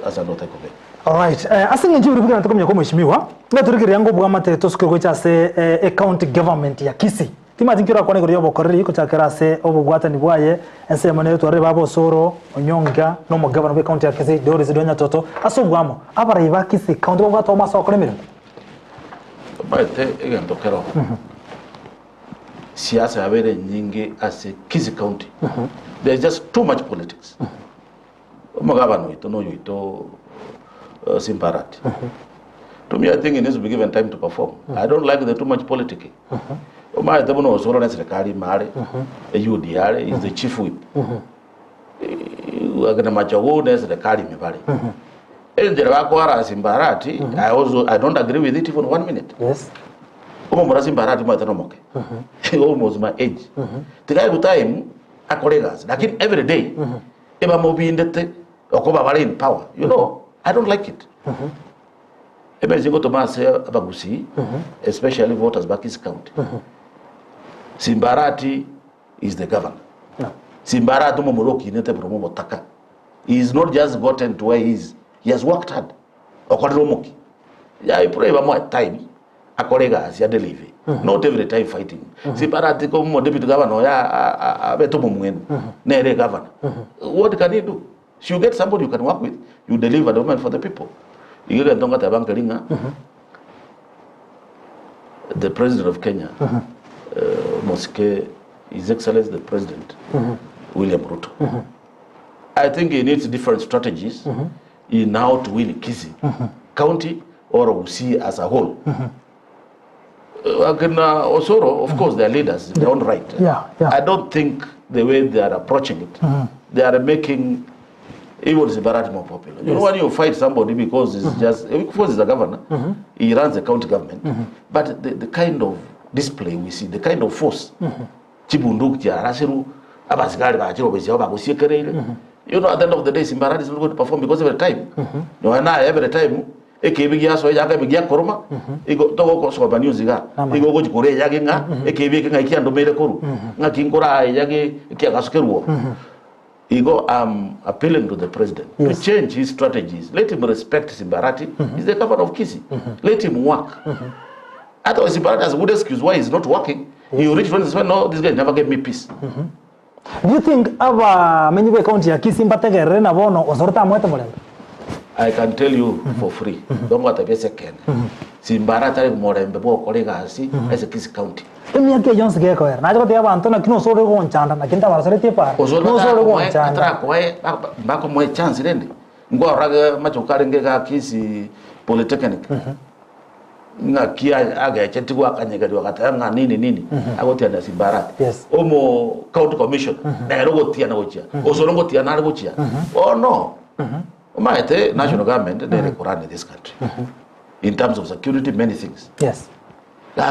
Asa no take over. Alright. Asinge njuri bugana tukomye ko mheshimiwa. Ngaturikire yango bwa mateto sikirwe cyase county government ya Kisii. Tima tinkira kone kuri yobo korri ko cyakera se obugwata ni bwaye ense mone to reba bosoro onyonga no mu governor we county ya Kisii dore zidonya toto asubwamo abarayi ba Kisii county bugwata omaso akoremira. Baite egentokero. Siasa yabere nyingi as a Kisii county. There's just too much politics. Omagabano ito no yuito Simbarati. To me, I think it needs to be given time to perform. I don't like the too much politicking. My Tabuno was already Secretary Mare, a UDR is the chief whip. We're going to match a woundness the Kari Mibari. And the Rakwara Simbarati, I don't agree with it even 1 minute. Yes. Almost Simbarati Matanomoke. Almost my age. The guy with time, a colleagues, like every day, Eva Mobi in the Okoba in power. You know, I don't like it. Ebenzi to Mase Abagusi, especially voters back Kisii County. Simbarati is the governor. Simbarati Momoroki nete promo taka. He is not just gotten to where he is. He has worked hard. Okodromoki. Yeah, I pray more time. A colleague has delivery. Not every time fighting. Simbarati como deputy governor ya beto mumwen. Nere governor. What can he do? So you get somebody you can work with. You deliver the moment for the people. The President of Kenya, Mosque, His Excellency the President, William Ruto. I think he needs different strategies in how to win Kisii County or Kisii as a whole. Osoro, of course, they are leaders in their own right. I don't think the way they are approaching it, they are making even Simbarati more popular. You know, when you fight somebody because it's just, because he's a governor, he runs the county government, but the kind of display we see, the kind of force, Chibunduk, Jarasiru, Abasigari, you know, at the end of the day, Simbarati is not going to perform because every time, every time, ekebigia so yaga bigia koroma igo togo so ba news ga igo go jikore yage nga ekebiga nga ikiando mere koru nga kinkora yage ikiaga sukeruo igo appealing to the president to change his strategies. Let him respect Simbarati. He's the governor of Kisii. Let him work. Otherwise Simbarati has a good excuse why he's not working. He will reach when he says, no, this guy never gave me peace. Do you think aba menyiwe county ya Kisii mbategere na bono osorta mwete mulembe? I can tell you for free. Don't want to be second. Simbarati mulembe bo kolega asi as a Kisii county. Emi ke Jones ge ko er. Na jote aba antona kino sore go nchanda na kinta barasere te par. No sore go nchanda. Atra ko ba ko mo chance rende. Ngo raga machokare nge ga Kisii Polytechnic. Nga kia aga chetigo akanyega wakata nga nini agotia na Simbarati. Omo county commission na rogo tia na gochia. Osorongo tia na gochia. Oh no. The national government, they run this country. In terms of security, many things. Yes. You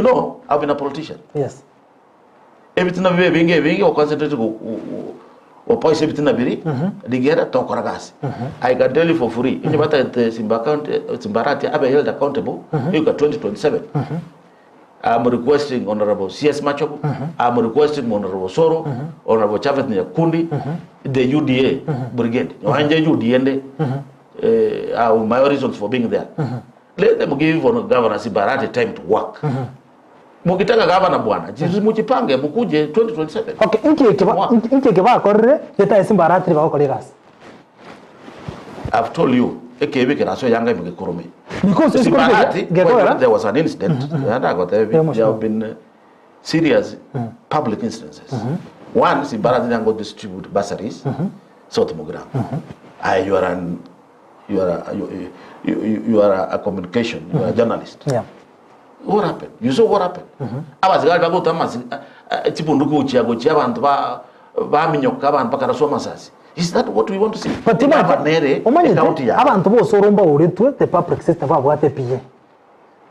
know, I've been a politician. Yes. Everything I've been or concentrated or poison everything I've been, I can tell you for free. In the Simbarati, I've held accountable. You got 2027. I'm requesting Honorable C.S. Machobu, I'm requesting Honorable Soro, Honorable Chavez Nyakundi, the UDA brigade. UDA, my reasons for being there. Let them give Governor Simbarati time to work. Mukitaka governor bwana, muchipange mukuje 2027. Okay, inke kiba korre, yeta Simbarati ba kolegas. I've told you. Because Simbarati, there was an incident, there have been serious public instances. One, Simbarati didn't go distribute bursaries, so to Mugram. You are a communication, you are a journalist. Yeah. What happened? You saw what happened. I was going to go to Tipunduku, is that what we want to see? But the public system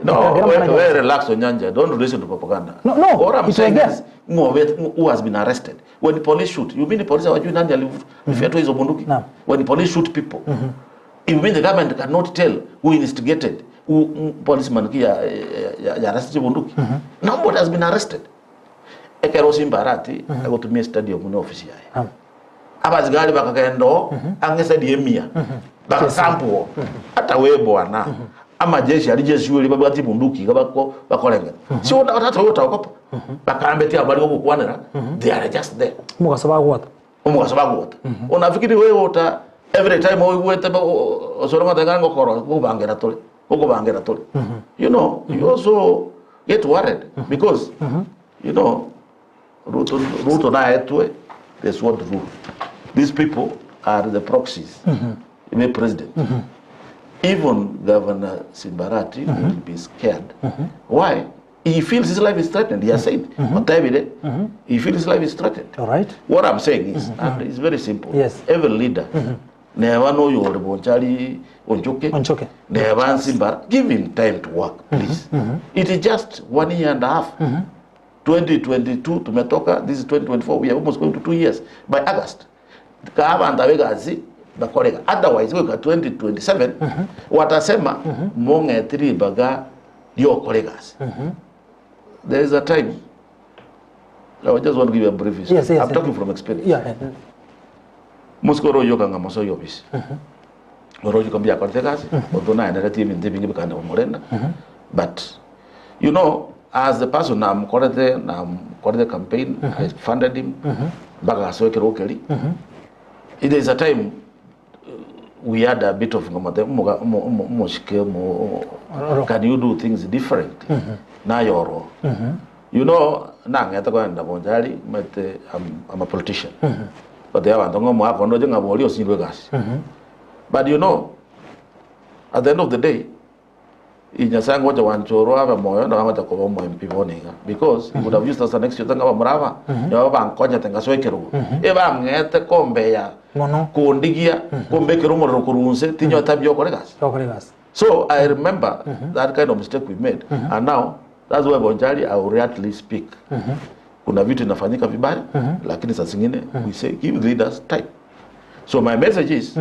no, very relaxed on Nyanja. Don't listen to propaganda. No. What I'm saying is, who has been arrested? When the police shoot, you mean the police are you Nyanja? When the police shoot people, you mean the government cannot tell who instigated, who policeman arrested Bunduki? Nobody has been arrested. ekero Simbarati agotumia stadium no ofisi yae abazigari bakagendo angesa diemia bakasampuo hata we bwana ama jeshi alijeshi yule babati bunduki gabako bakolenga si hata wote wakopa bakambeti abali gukwanira they are just there mugasaba gwata unafikiri wewe uta every time we wete osoronga tenganga ngokoro kubangira tole you know you also get worried because you know Ruto na etwe there's what rule. These people are the proxies. The president. Even Governor Simbarati will be scared. Why? He feels his life is threatened. He has said, he feels his life is threatened. All right. What I'm saying is, and it's very simple. Yes. Every leader, never know your Bonchari Onchoke, never Simbar. Give him time to work, please. It is just 1 year and a half. 2022 tumetoka, this is 2024, we are almost going to 2 years. By August, otherwise we got 2027 watasema monge 3 baga yo colleagues. There is a time, I just want to give you a brief history. Yes, I'm talking from experience. Muskoro yoga ngamaso yobis. Orojo kambia kortegas, odona energy ndibingi bikanda morena. But you know, as the person I'm the campaign, I funded him. Baga soke rokeli. It is a time we had a bit of can you do things different? Na yoro. You know, I'm a politician. But they are but you know, at the end of the day, because he would have used as an excuse tanga mrava yo bankonya tenga soekeru eba ngete kombe ya kundigia kombe kerumo rokurunse tinyo tabyo kolegas. So I remember that kind of mistake we made, and now that's why Bonchari I will rightly speak. Kuna vitu inafanyika vibaya, lakini saa zingine we say give leaders time. So my message is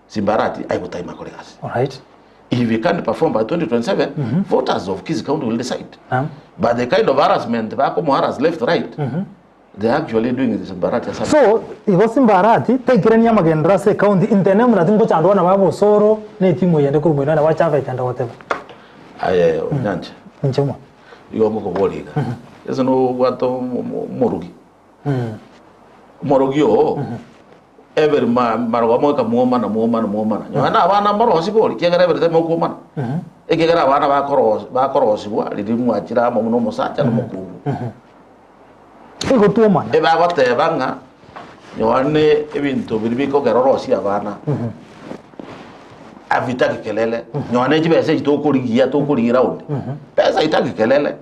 Simbarati I will time kolegas. All right. If we can't perform by 2027, voters of Kisii County will decide. But the kind of harassment, harass left, right, they're actually doing this in Simbarati. So, if Simbarati, take Renya Magendrase County in the name of Natingo Chandwana Babu Soro, Netimu Yandakurumana, watch out and whatever. I Nanch. You are Mokoboliga. There's no what Morugi. Morugio. Every man, Marawamoka, woman. Yana Wana Morosibo, Kegara every time Mokuman. Egara Wana Bakoros, Lidimuachira, Monomosacha, Moku. Ego to man. If I got the Vanga, you are even to Bibico Garosi Havana. Avitaki Kelele, no an age message to Kuria to Kuri round. As I take Kelele.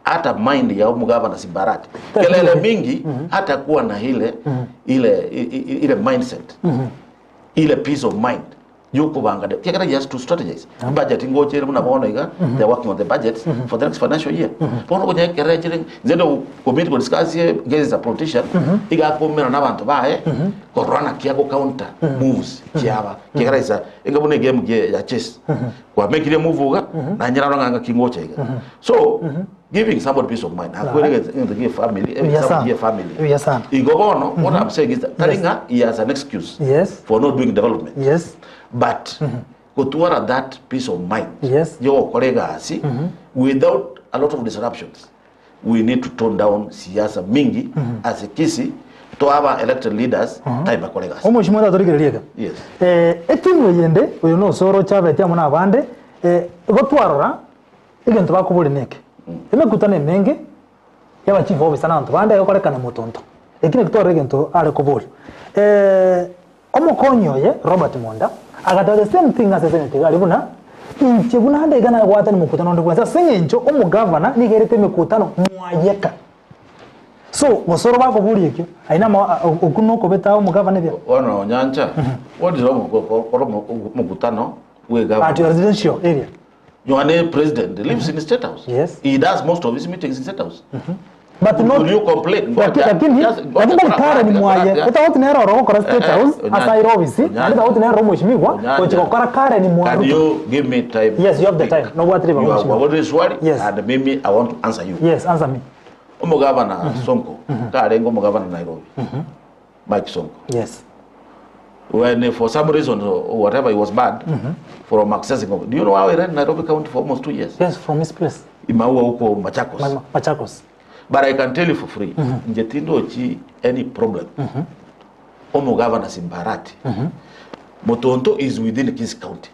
Hata mind ya Mugavana Simbarati. Kelele mingi hata kuwa na ile mindset. Ile peace of mind. Yuko bangade. Kekara just to strategize. Budgeting go chere muna baona iga. They're working on the budgets for the next financial year. Bono ko nyeke regering zendo commit ko discuss here against a politician. Iga ko mena na bantu bae. Ko rana kia ko counter moves kiaba. Kekara isa inga bune game ya chess. Kwa make ile move uga na nyira nganga kingoche iga. So giving somebody peace of mind. Give family, family. Yes, sir. What I'm saying is that Taringa, he has an excuse for not doing development. Yes. But Kotuara that peace of mind. Yes. Your colleague, without a lot of disruptions, we need to tone down siasa mingi as a Kisii to our elected leaders type of colleagues. Omushimura torigereriega. Yes. Etimu yende, uyu no soro chave tia muna abande, gotwarora igento bakuburi neke. Emekutane menge yaba chief officer nantu bande yokorekana mutonto. Ekine kitore igento ale kuburi. Omukonyo ye Robert Monda agata the same thing as Senator Galibuna. Inche buna hande gana gwata ni mukutano ndo kwanza senyencho omugavana nigerete mekutano mwayeka. So wasoro bako buri ekyo aina okuno ko beta omugavana bya. Ono nyancha. What is wrong with mukutano we government? At residential area. Yohane president lives in the State House. Yes. He does most of his meetings in State House. But not. Will you complain? Lakini kare ni mwaye. Eta wote nero ro ko State House asai office. Eta wote nero mheshimiwa ko chikokora kare ni mwaye. Can you give me time? Yes, you have the time. No what river. You are already sworn. Yes. And maybe I want to answer you. Yes, answer me. umugavana Sonko karengo umugavana Nairobi Mike Sonko. Yes. When for some reason or whatever he was banned from accessing. Do you know how he ran Nairobi County for almost 2 years? Yes, from his place. Imaua huko Machakos. Machakos. But I can tell you for free, njetindo chi any problem. Omo governor Simbarati. Motonto is within Kis County.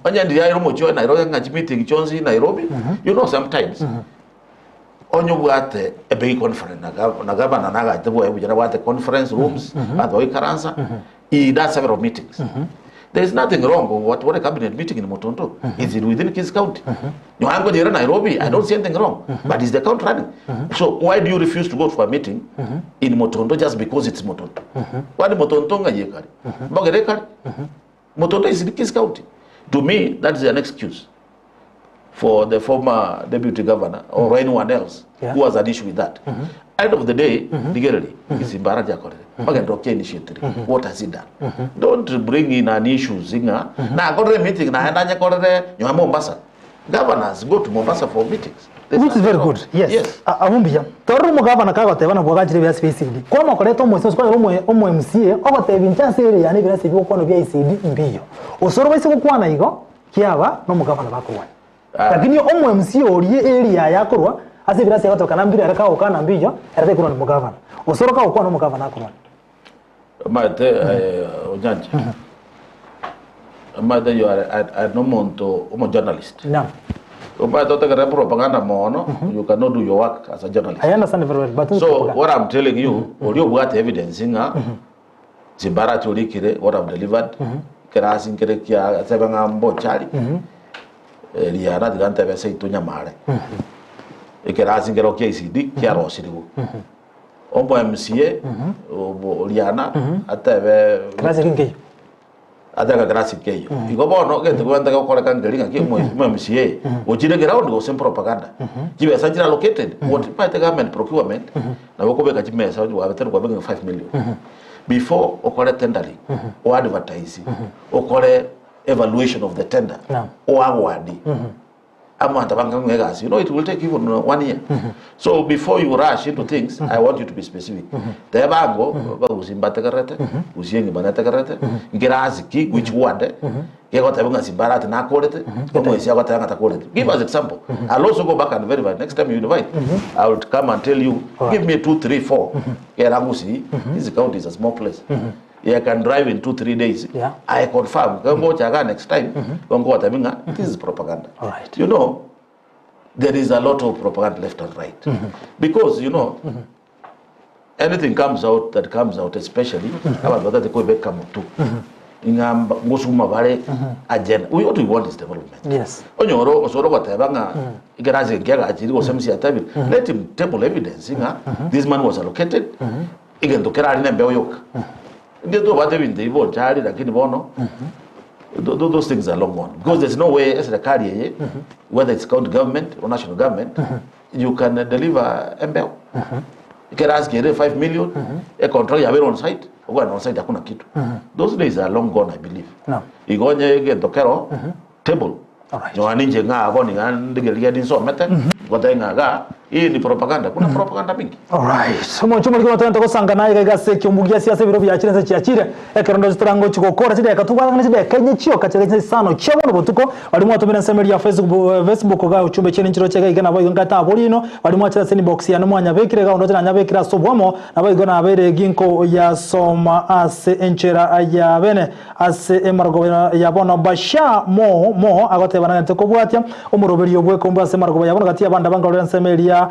Anya ndi yairo mocho Nairobi ngachi meeting chonzi Nairobi. You know sometimes. Onyo bwate a big conference na governor naga tebo ebujana bwate conference rooms adoi karansa. He does several meetings. There is nothing wrong with what a cabinet meeting in Motonto. Is it within Kis County? You are going to Nairobi, I don't see anything wrong. But is the county running? So why do you refuse to go for a meeting in Motonto just because it's Motonto? Why the Motonto nga yekari? Bogerekari? Motonto is in Kis County. To me, that is an excuse for the former deputy governor or anyone else who has an issue with that. End of the day, Digereli is in Baraja Kore. Initiative. What has he done? Don't bring in an issue, Zinga. Na Kore meeting, na Nanya Kore, you are Mombasa. Governors go to Mombasa for meetings. Which is very good. Yes. Avumbia. Toro mo governor kago tebana bwagachire bya CCD. Kwa makoreto mo sose kwa omo MCA ogo tebincha sere yani bya CCD kwa bya ICD mbiyo. Osoro wese kukwana igo kiaba no mo governor bakwa. Lakini omo MCA oriye area yakorwa ase bya CCD kana mbira araka okana mbiyo arate kuno mo governor. Osoro ka okwana mo governor akwa. Mate ojanja. Mate you are no monto omo journalist. No. Propaganda mono, you cannot do your work as a journalist. I understand very well, but so what I'm telling you, you got evidence in Zimbara Churikire, what I've delivered, Kerasin Kerekia, Sebangam Chari, Liana, the Gantave say to Yamare. Kerasin Keroke CD, Kiaro City. Ombo MCA, Liana, Atave. Adaga grasi keyo. Iko bono gente kwenda ko kora kangelinga ki mo MCA. Ojire ground go sem propaganda. Jibe sajira located. What by the government procurement na boko beka chimesa wa better kwa beka 5 million. Before okore tendering or advertising okore evaluation of the tender or award. You know, it will take even 1 year. So before you rush into things, I want you to be specific. The bango, Usimbategarete, Usiang Banatagarete, Geraziki, which word, Gegotabangasimbarat and Akorete, give us example. I'll also go back and verify. Next time you invite, I will come and tell you, give me 2, 3, 4. Yaramusi, this county is a small place. I can drive in 2-3 days. I confirm. Next time, this is propaganda. All right. You know, there is a lot of propaganda left and right. Because, you know, anything comes out that comes out, especially, about whether the Quebec come to. Agenda. What we want is development. Yes. Let him table evidence. This man was allocated. Those things are long gone. Because there's no way as a carrier, whether it's county government or national government, you can deliver MBL. You can ask 5 million, a contract you have on site, or on site, those days are long gone, I believe. No. You go get the table. All right. You are ninja going and getting so method, what ni propaganda. Kuna propaganda mingi. All right. Somo chumo liko natenda kusanga naye kaga seki umugia siasa biro bya chire se chire ekerondo zitrango chikokora chide yakatuba ngane chide kenye chio kachege sano chebo botuko bali mu atumira nseme ya Facebook ga uchumbe chene nchiro chega igana boyo ngata abolino bali mu achira seni box ya mwanya bekire ga ndo nya bekira sobwamo nabayo gona abere ginko ya soma ase enchera ya bene ase emargo ya bona basha mo agote bana nteko bwatya omuroberi obwe komba ase margo ya bona gati abanda bangalo nseme ya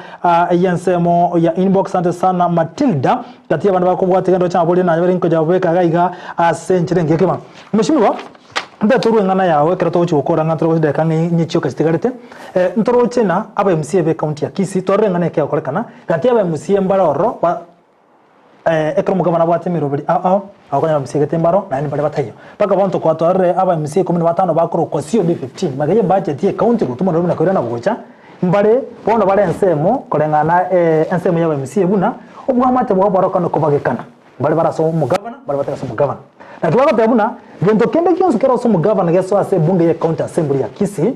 yensemo ya inbox. Asante sana Matilda kati ya bantu bakobwa tegendo cha boli na bari nkoja bweka gaiga asenchire ngekema meshimiwa mbe turu ngana yawe kerato chukora ngantro de kan nyichyo kasigarete ntoro chena aba MCA be county ya Kisii torre ngana ke akorekana kati aba MCA mbaroro ekro mugabana bwate mirobiri akonya MCA getembaro na ni bale batayo paka bonto kwa torre aba MCA 15 bakoro kwa COD 15 magaye budget ye county gutuma na kwera na bugocha mbare bono bare ensemo korengana ensemo ya MCA buna ubwamate bwo baraka no kubagekana bale baraso mu governor bale bataka mu governor na tuwako tabuna gento kende kyonso kero so mu governor geso ase bunge ya county assembly ya Kisii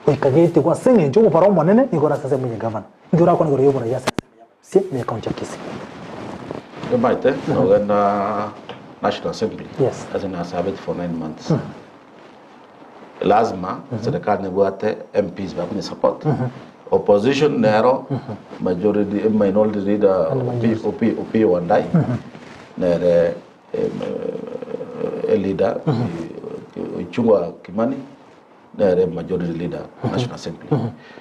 oikagete kwa senge njomo para omonene igora sase mu governor ngora ko ngoro yobora ya si me county Kisii. Maite, na National Assembly. Yes. As in served for 9 months. Lazima serikali nibuate MPs bakuni support. Opposition nero majority minority leader OP Wandai nere leader Chungwa Kimani nere majority leader National Assembly.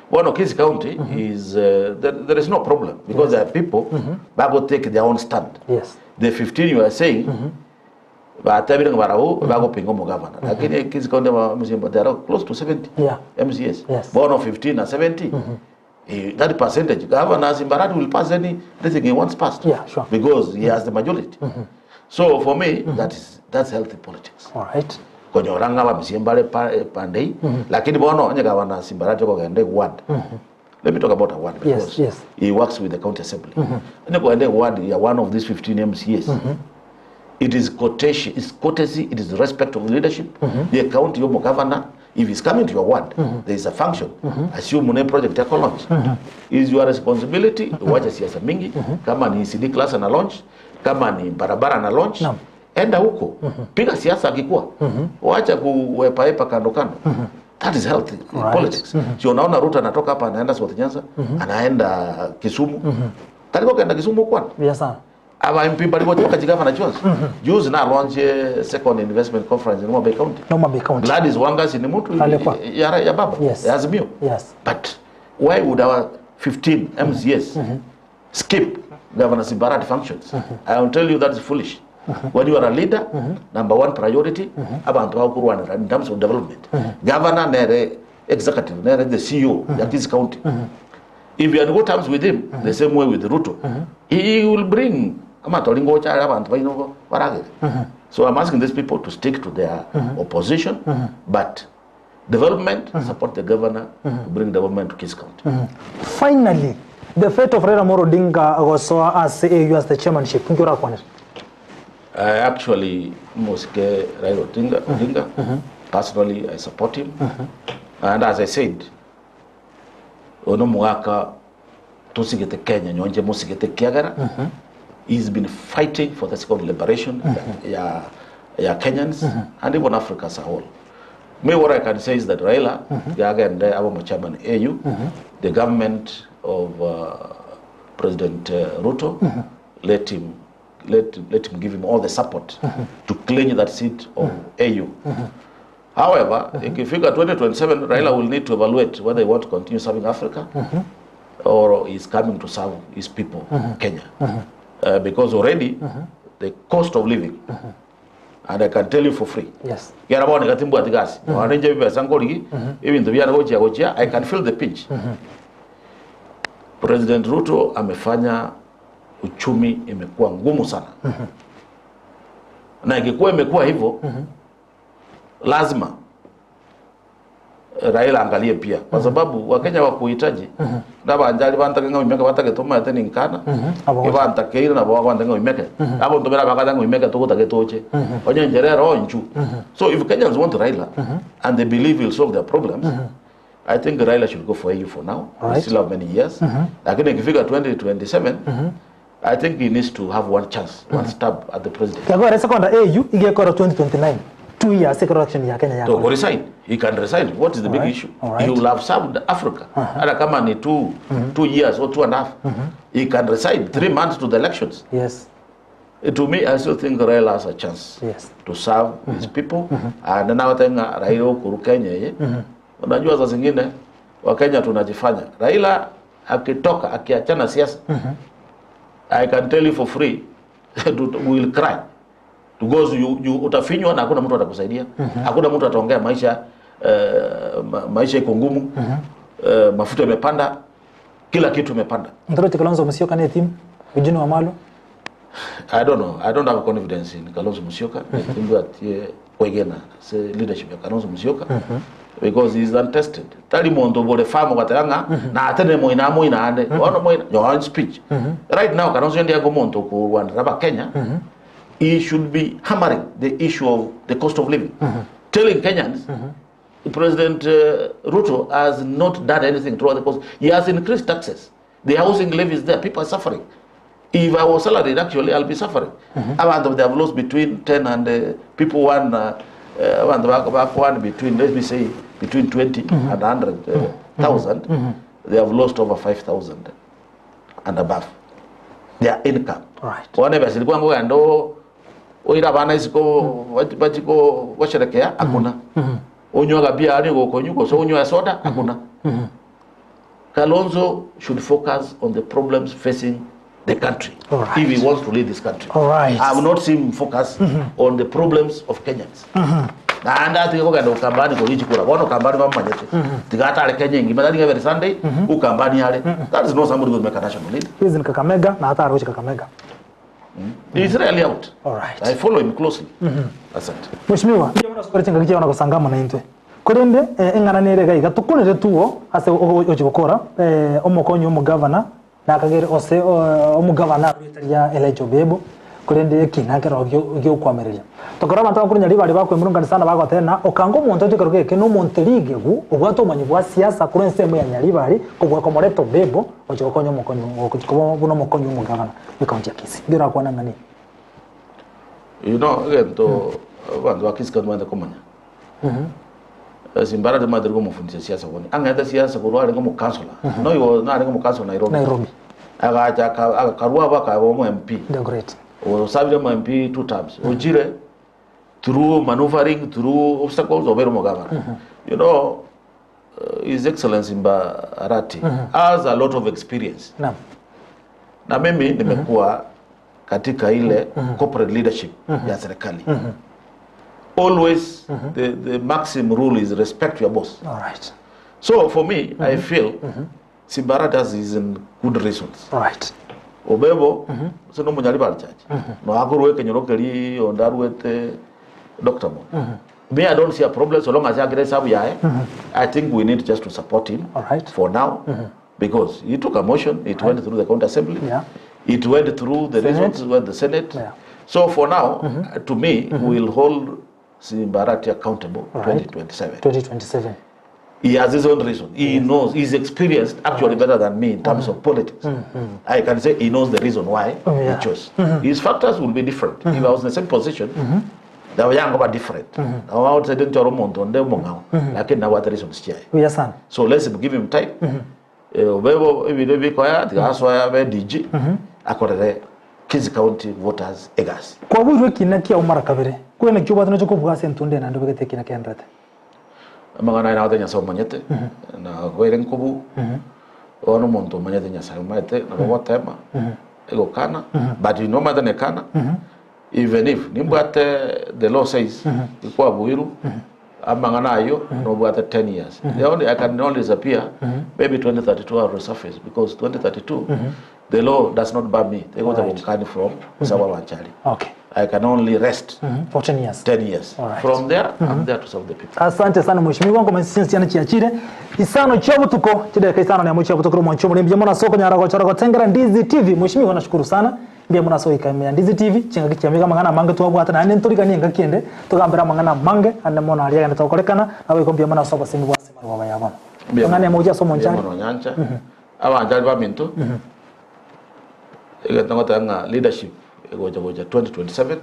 One of Kisii County is there is no problem because there are people that will take their own stand. Yes. The 15 you are saying but everything about pingo governor. Lakini Kisii County there are close to 70 MCS. Yes. Born of 15 and 70. That percentage, Governor Simbarati will pass anything he wants passed. Yeah, sure. Because he has the majority. So for me, that's healthy politics. All right. Kwenye oranga wa msiembale pandei, lakini bono onye Governor Simbarati kwa gende ward. Let me talk about a ward because he works with the county assembly. Onye kwa gende ward ya one of these 15 MCS. It is courtesy, it is respect of the leadership. The county yomo governor, if he's coming to your ward, there is a function. Assume mune project yako launch. Is your responsibility, wacha siasa mingi, kama ni CD class na launch, kama ni barabara na launch, enda huko. Piga siasa akikuwa. Wacha kuwepa kando kando. That is healthy politics. So unaona Ruto anatoka hapa anaenda South Nyanza, anaenda Kisumu. Taliko kaenda Kisumu kwani? Yes sir. Aba MP balipo toka jigava na Jones. Juzi na launch second investment conference in Homa Bay County. Homa Bay County. Gladys Wanga si ni mtu ya baba. Yes. Ya Azimio. Yes. But why would our 15 MCS skip Governor Simbarati functions? I will tell you that is foolish. When you are a leader, number one priority, abantu bakurwana in terms of development. Governor nere executive nere the CEO ya Kisii County. If you had good terms with him, the same way with Ruto, he will bring. So I'm asking these people to stick to their opposition, but development, support the governor to bring development to Kisii County. Finally, the fate of Raila Amolo Odinga also as AU as the chairmanship. Actually, Moske Raila Odinga, personally, I support him. And as I said, ono mwaka tusigete Kenya nyonje musigete kiagara. He's been fighting for the second liberation ya Kenyans and even Africa as a whole. Me, what I can say is that Raila, and our chairman AU, the government of President Ruto, let him give him all the support to clean that seat of AU. However, if you figure 2027, Raila will need to evaluate whether he wants to continue serving Africa or he's coming to serve his people, Kenya. Because already the cost of living, and I can tell you for free. Yes. I can feel the pinch. President Ruto amefanya uchumi imekuwa ngumu sana. Na ingekuwa imekuwa hivyo, lazima Raila angalie pia kwa sababu Wakenya wakuhitaji ndaba anjali bantaka ngomeka batake toma teni nkana ibanta keira na bwa ndanga ngomeka abo ndobera bakada ngomeka tokota getoche onye njerero onju. So if Kenyans want Raila and they believe he'll solve their problems, I think Raila should go for AU for now. We still have many years. Lakini ikifika 2027 I think he needs to have one chance, one stab at the president. Kagora second AU igekora 2029. 2 years election ya Kenya yako. To resign, he can resign. What is the big issue? He will have served Africa. Hata kama ni 2 years or 2.5, he can resign 3 months to the elections. Yes. To me, I still think Raila has a chance to serve his people. And now tenga Raila kuru Kenya ye. Unajua za zingine wa Kenya tunajifanya. Raila akitoka akiachana siasa. I can tell you for free, we will cry. Because you utafinywa na hakuna mtu atakusaidia. Hakuna mtu ataongea maisha iko ngumu. Mafuta yamepanda, kila kitu imepanda. Ndorote Kalonzo Musyoka ni team Eugene Wamalwa. I don't know. I don't have confidence in Kalonzo Musyoka. I think that kwegena leadership ya Kalonzo Musyoka because he is untested. Tali mondo bole famo katanga na atene moina ande. Ono moina your speech. Right now Kalonzo ndiye gomonto ku Rwanda Kenya. He should be hammering the issue of the cost of living. Telling Kenyans President Ruto has not done anything throughout the cost. He has increased taxes. The housing levy is there. People are suffering. If I was salaried, actually, I'll be suffering. They have lost between 10 and people one between, let me say, between 20 and 100,000. They have lost over 5,000 and above. Their income. Right. Whenever silikuwa ngo ando oira bana isiko bachiko washerekea akuna. Onyoga bia ani go konyuko so onyoga soda akuna. Kalonzo should focus on the problems facing the country if he wants to lead this country. I have not seen him focus on the problems of Kenyans. Na anda tiko gando kambani ko yichikura bono kambani bamanyete tigata ale Kenya ngi madali every Sunday ukambani ale that is not somebody who will make a national leader. He is in Kakamega na hata arochi Kakamega. He is really out. I follow him closely. Asante. Mheshimiwa ndio mnasukuri chinga kichwa na kusangama na intwe kurende engana nerega igatukunire tuo ase ochigokora omokonyo mu governor na kagere ose omu governor ya Elijah Bebo kurende kinake rogyo kwamereria tokora abantu bakunya libali bakwe murungani sana bako tena okango muntu tikaruke ke no monterige gu ogwato manyi bwa siasa kurense mu ya nyalibali kugwa ko moreto Bebo ochigokonyo mokonyo okutikobo buno mokonyo mu governor ikaunti ya Kisii ngira kwa nangani again to bantu bakisika mwende komanya Simbara de Madrid como fundisha siasa woni anga siasa ko rware como councilor no yo na como councilor Nairobi aga karua baka wo MP the great o sabile mo MP 2 times ojire through maneuvering through obstacles over mo governor His Excellency Arati has a lot of experience na mimi nimekuwa katika ile corporate leadership ya serikali always the maximum rule is respect your boss. All right. So for me, I feel Simbaratas is in good reasons. Right. Obebo, so no munyali bal charge. No agurwe kenyorokeri ondarwete Dr. Mo. Me, I don't see a problem so long as I get sabu yae. I think we need just to support him. All right. For now, because he took a motion, it went through the county assembly. Yeah. It went through the reasons with the Senate. Yeah. So for now, to me, we'll hold Simbarati accountable 2027. 2027. He has his own reason. He knows, he's experienced actually better than me in terms of politics. I can say he knows the reason why he chose. His factors will be different. If I was in the same position, they were young but different. Now I would say don't like now what the reason is. So let's give him time. DG according Kisii County voters egas. Kwa buru kinakia umara kabere. Kwena kiuba tunacho kubuga sentunde na ndobe kete kinakia ndrate. Magana ina wadanya sawo manyete na kwele nkubu. Ono muntu manyete nya sawo manyete na wotema. Ego kana but you know madane kana. Even if nimbate the law says ikwa buiru amangana ayo no bwate 10 years. I can only disappear maybe 2032 or resurface because 2032 the law does not bar me. They got a kind from Sawa Wanchari. Okay. I can only rest for 10 years. 10 years. Right. From there, I'm there to serve the people. Asante sana mheshimiwa wangu msinsi yana chiachire. Isano chabu tuko. Chide kaisano ya mwisho tuko mwancho mlimbi mwana soko nyara kwa Tengera Ndizi TV. Mheshimiwa nashukuru sana. Mbia mwana soko ikamya Ndizi TV. Chinga kichamiga mangana mange tuwabu hata na ntori ninga kiende. Tukambera mangana mange ande mwana aliya ngata kolekana. Awe ko mbia mwana soko simu bwa sema baba yabona. Mangana moja somo njani. Mwana nyancha. Aba njali ba minto. Tanga leadership goja 2027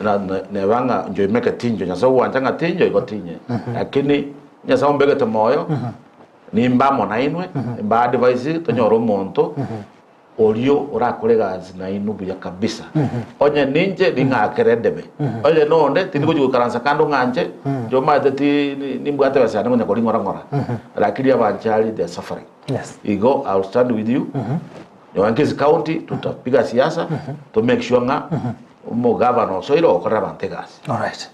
na nevanga njo imeke tinjo nya sawa ntanga tinjo iko tinje lakini nya sawa mbege to moyo ni mbamo na inwe mba advice to nyoro monto olio ora kolegas na inubu ya kabisa onye ninje linga keredebe onye nonde tiniko juko karansa kando nganje jo ma tati nimbwate basa ngonya ko lingora ngora lakini abanchali they are suffering. Yes. You go, I'll stand with you. Kisii County tutapiga siasa to make sure nga mo governor so ilo okora bantegas. All right.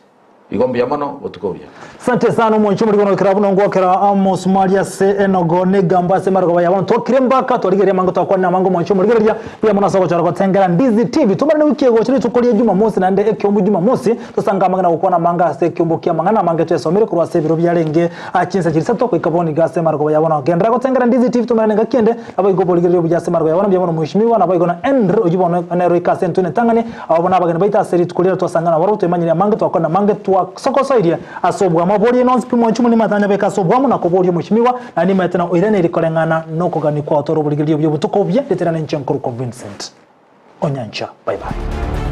Igombia mono otukobia. Asante sana mwancho muri kono kirabu ngo kira Amos Maria se enogo ne gamba se margo ya bantu kirembaka to rigere mango to akwana mango mwancho muri geria pia muna soko chara ko Tengera Ndizi TV tumane wiki ego chiri tukoliye Jumamosi na nde ekyombu Jumamosi tosanga mangana ukona manga se kyombu kya mangana manga to esomere kurwa se biro byarenge achinsa chiri sato ko ikaboni gase margo ya bona gendra ko Tengera Ndizi TV tumane ngakende abo igobo ligere byase margo ya bona bya bona muhishimiwa na abo igona Andrew ujibona anero ikase ntune tangani abo bona abagani baita seri tukoliye tosanga na waro to imanyira manga to akona manga to bwa soko soirie asobwa mabori no spimo nchumu ni matanya beka sobwa mu nakobori mushimiwa na ni metena oirene rikolengana noko gani kwa otoro buligirio byo butukobye deterana nchenkuru Vincent Onyancha. Bye bye.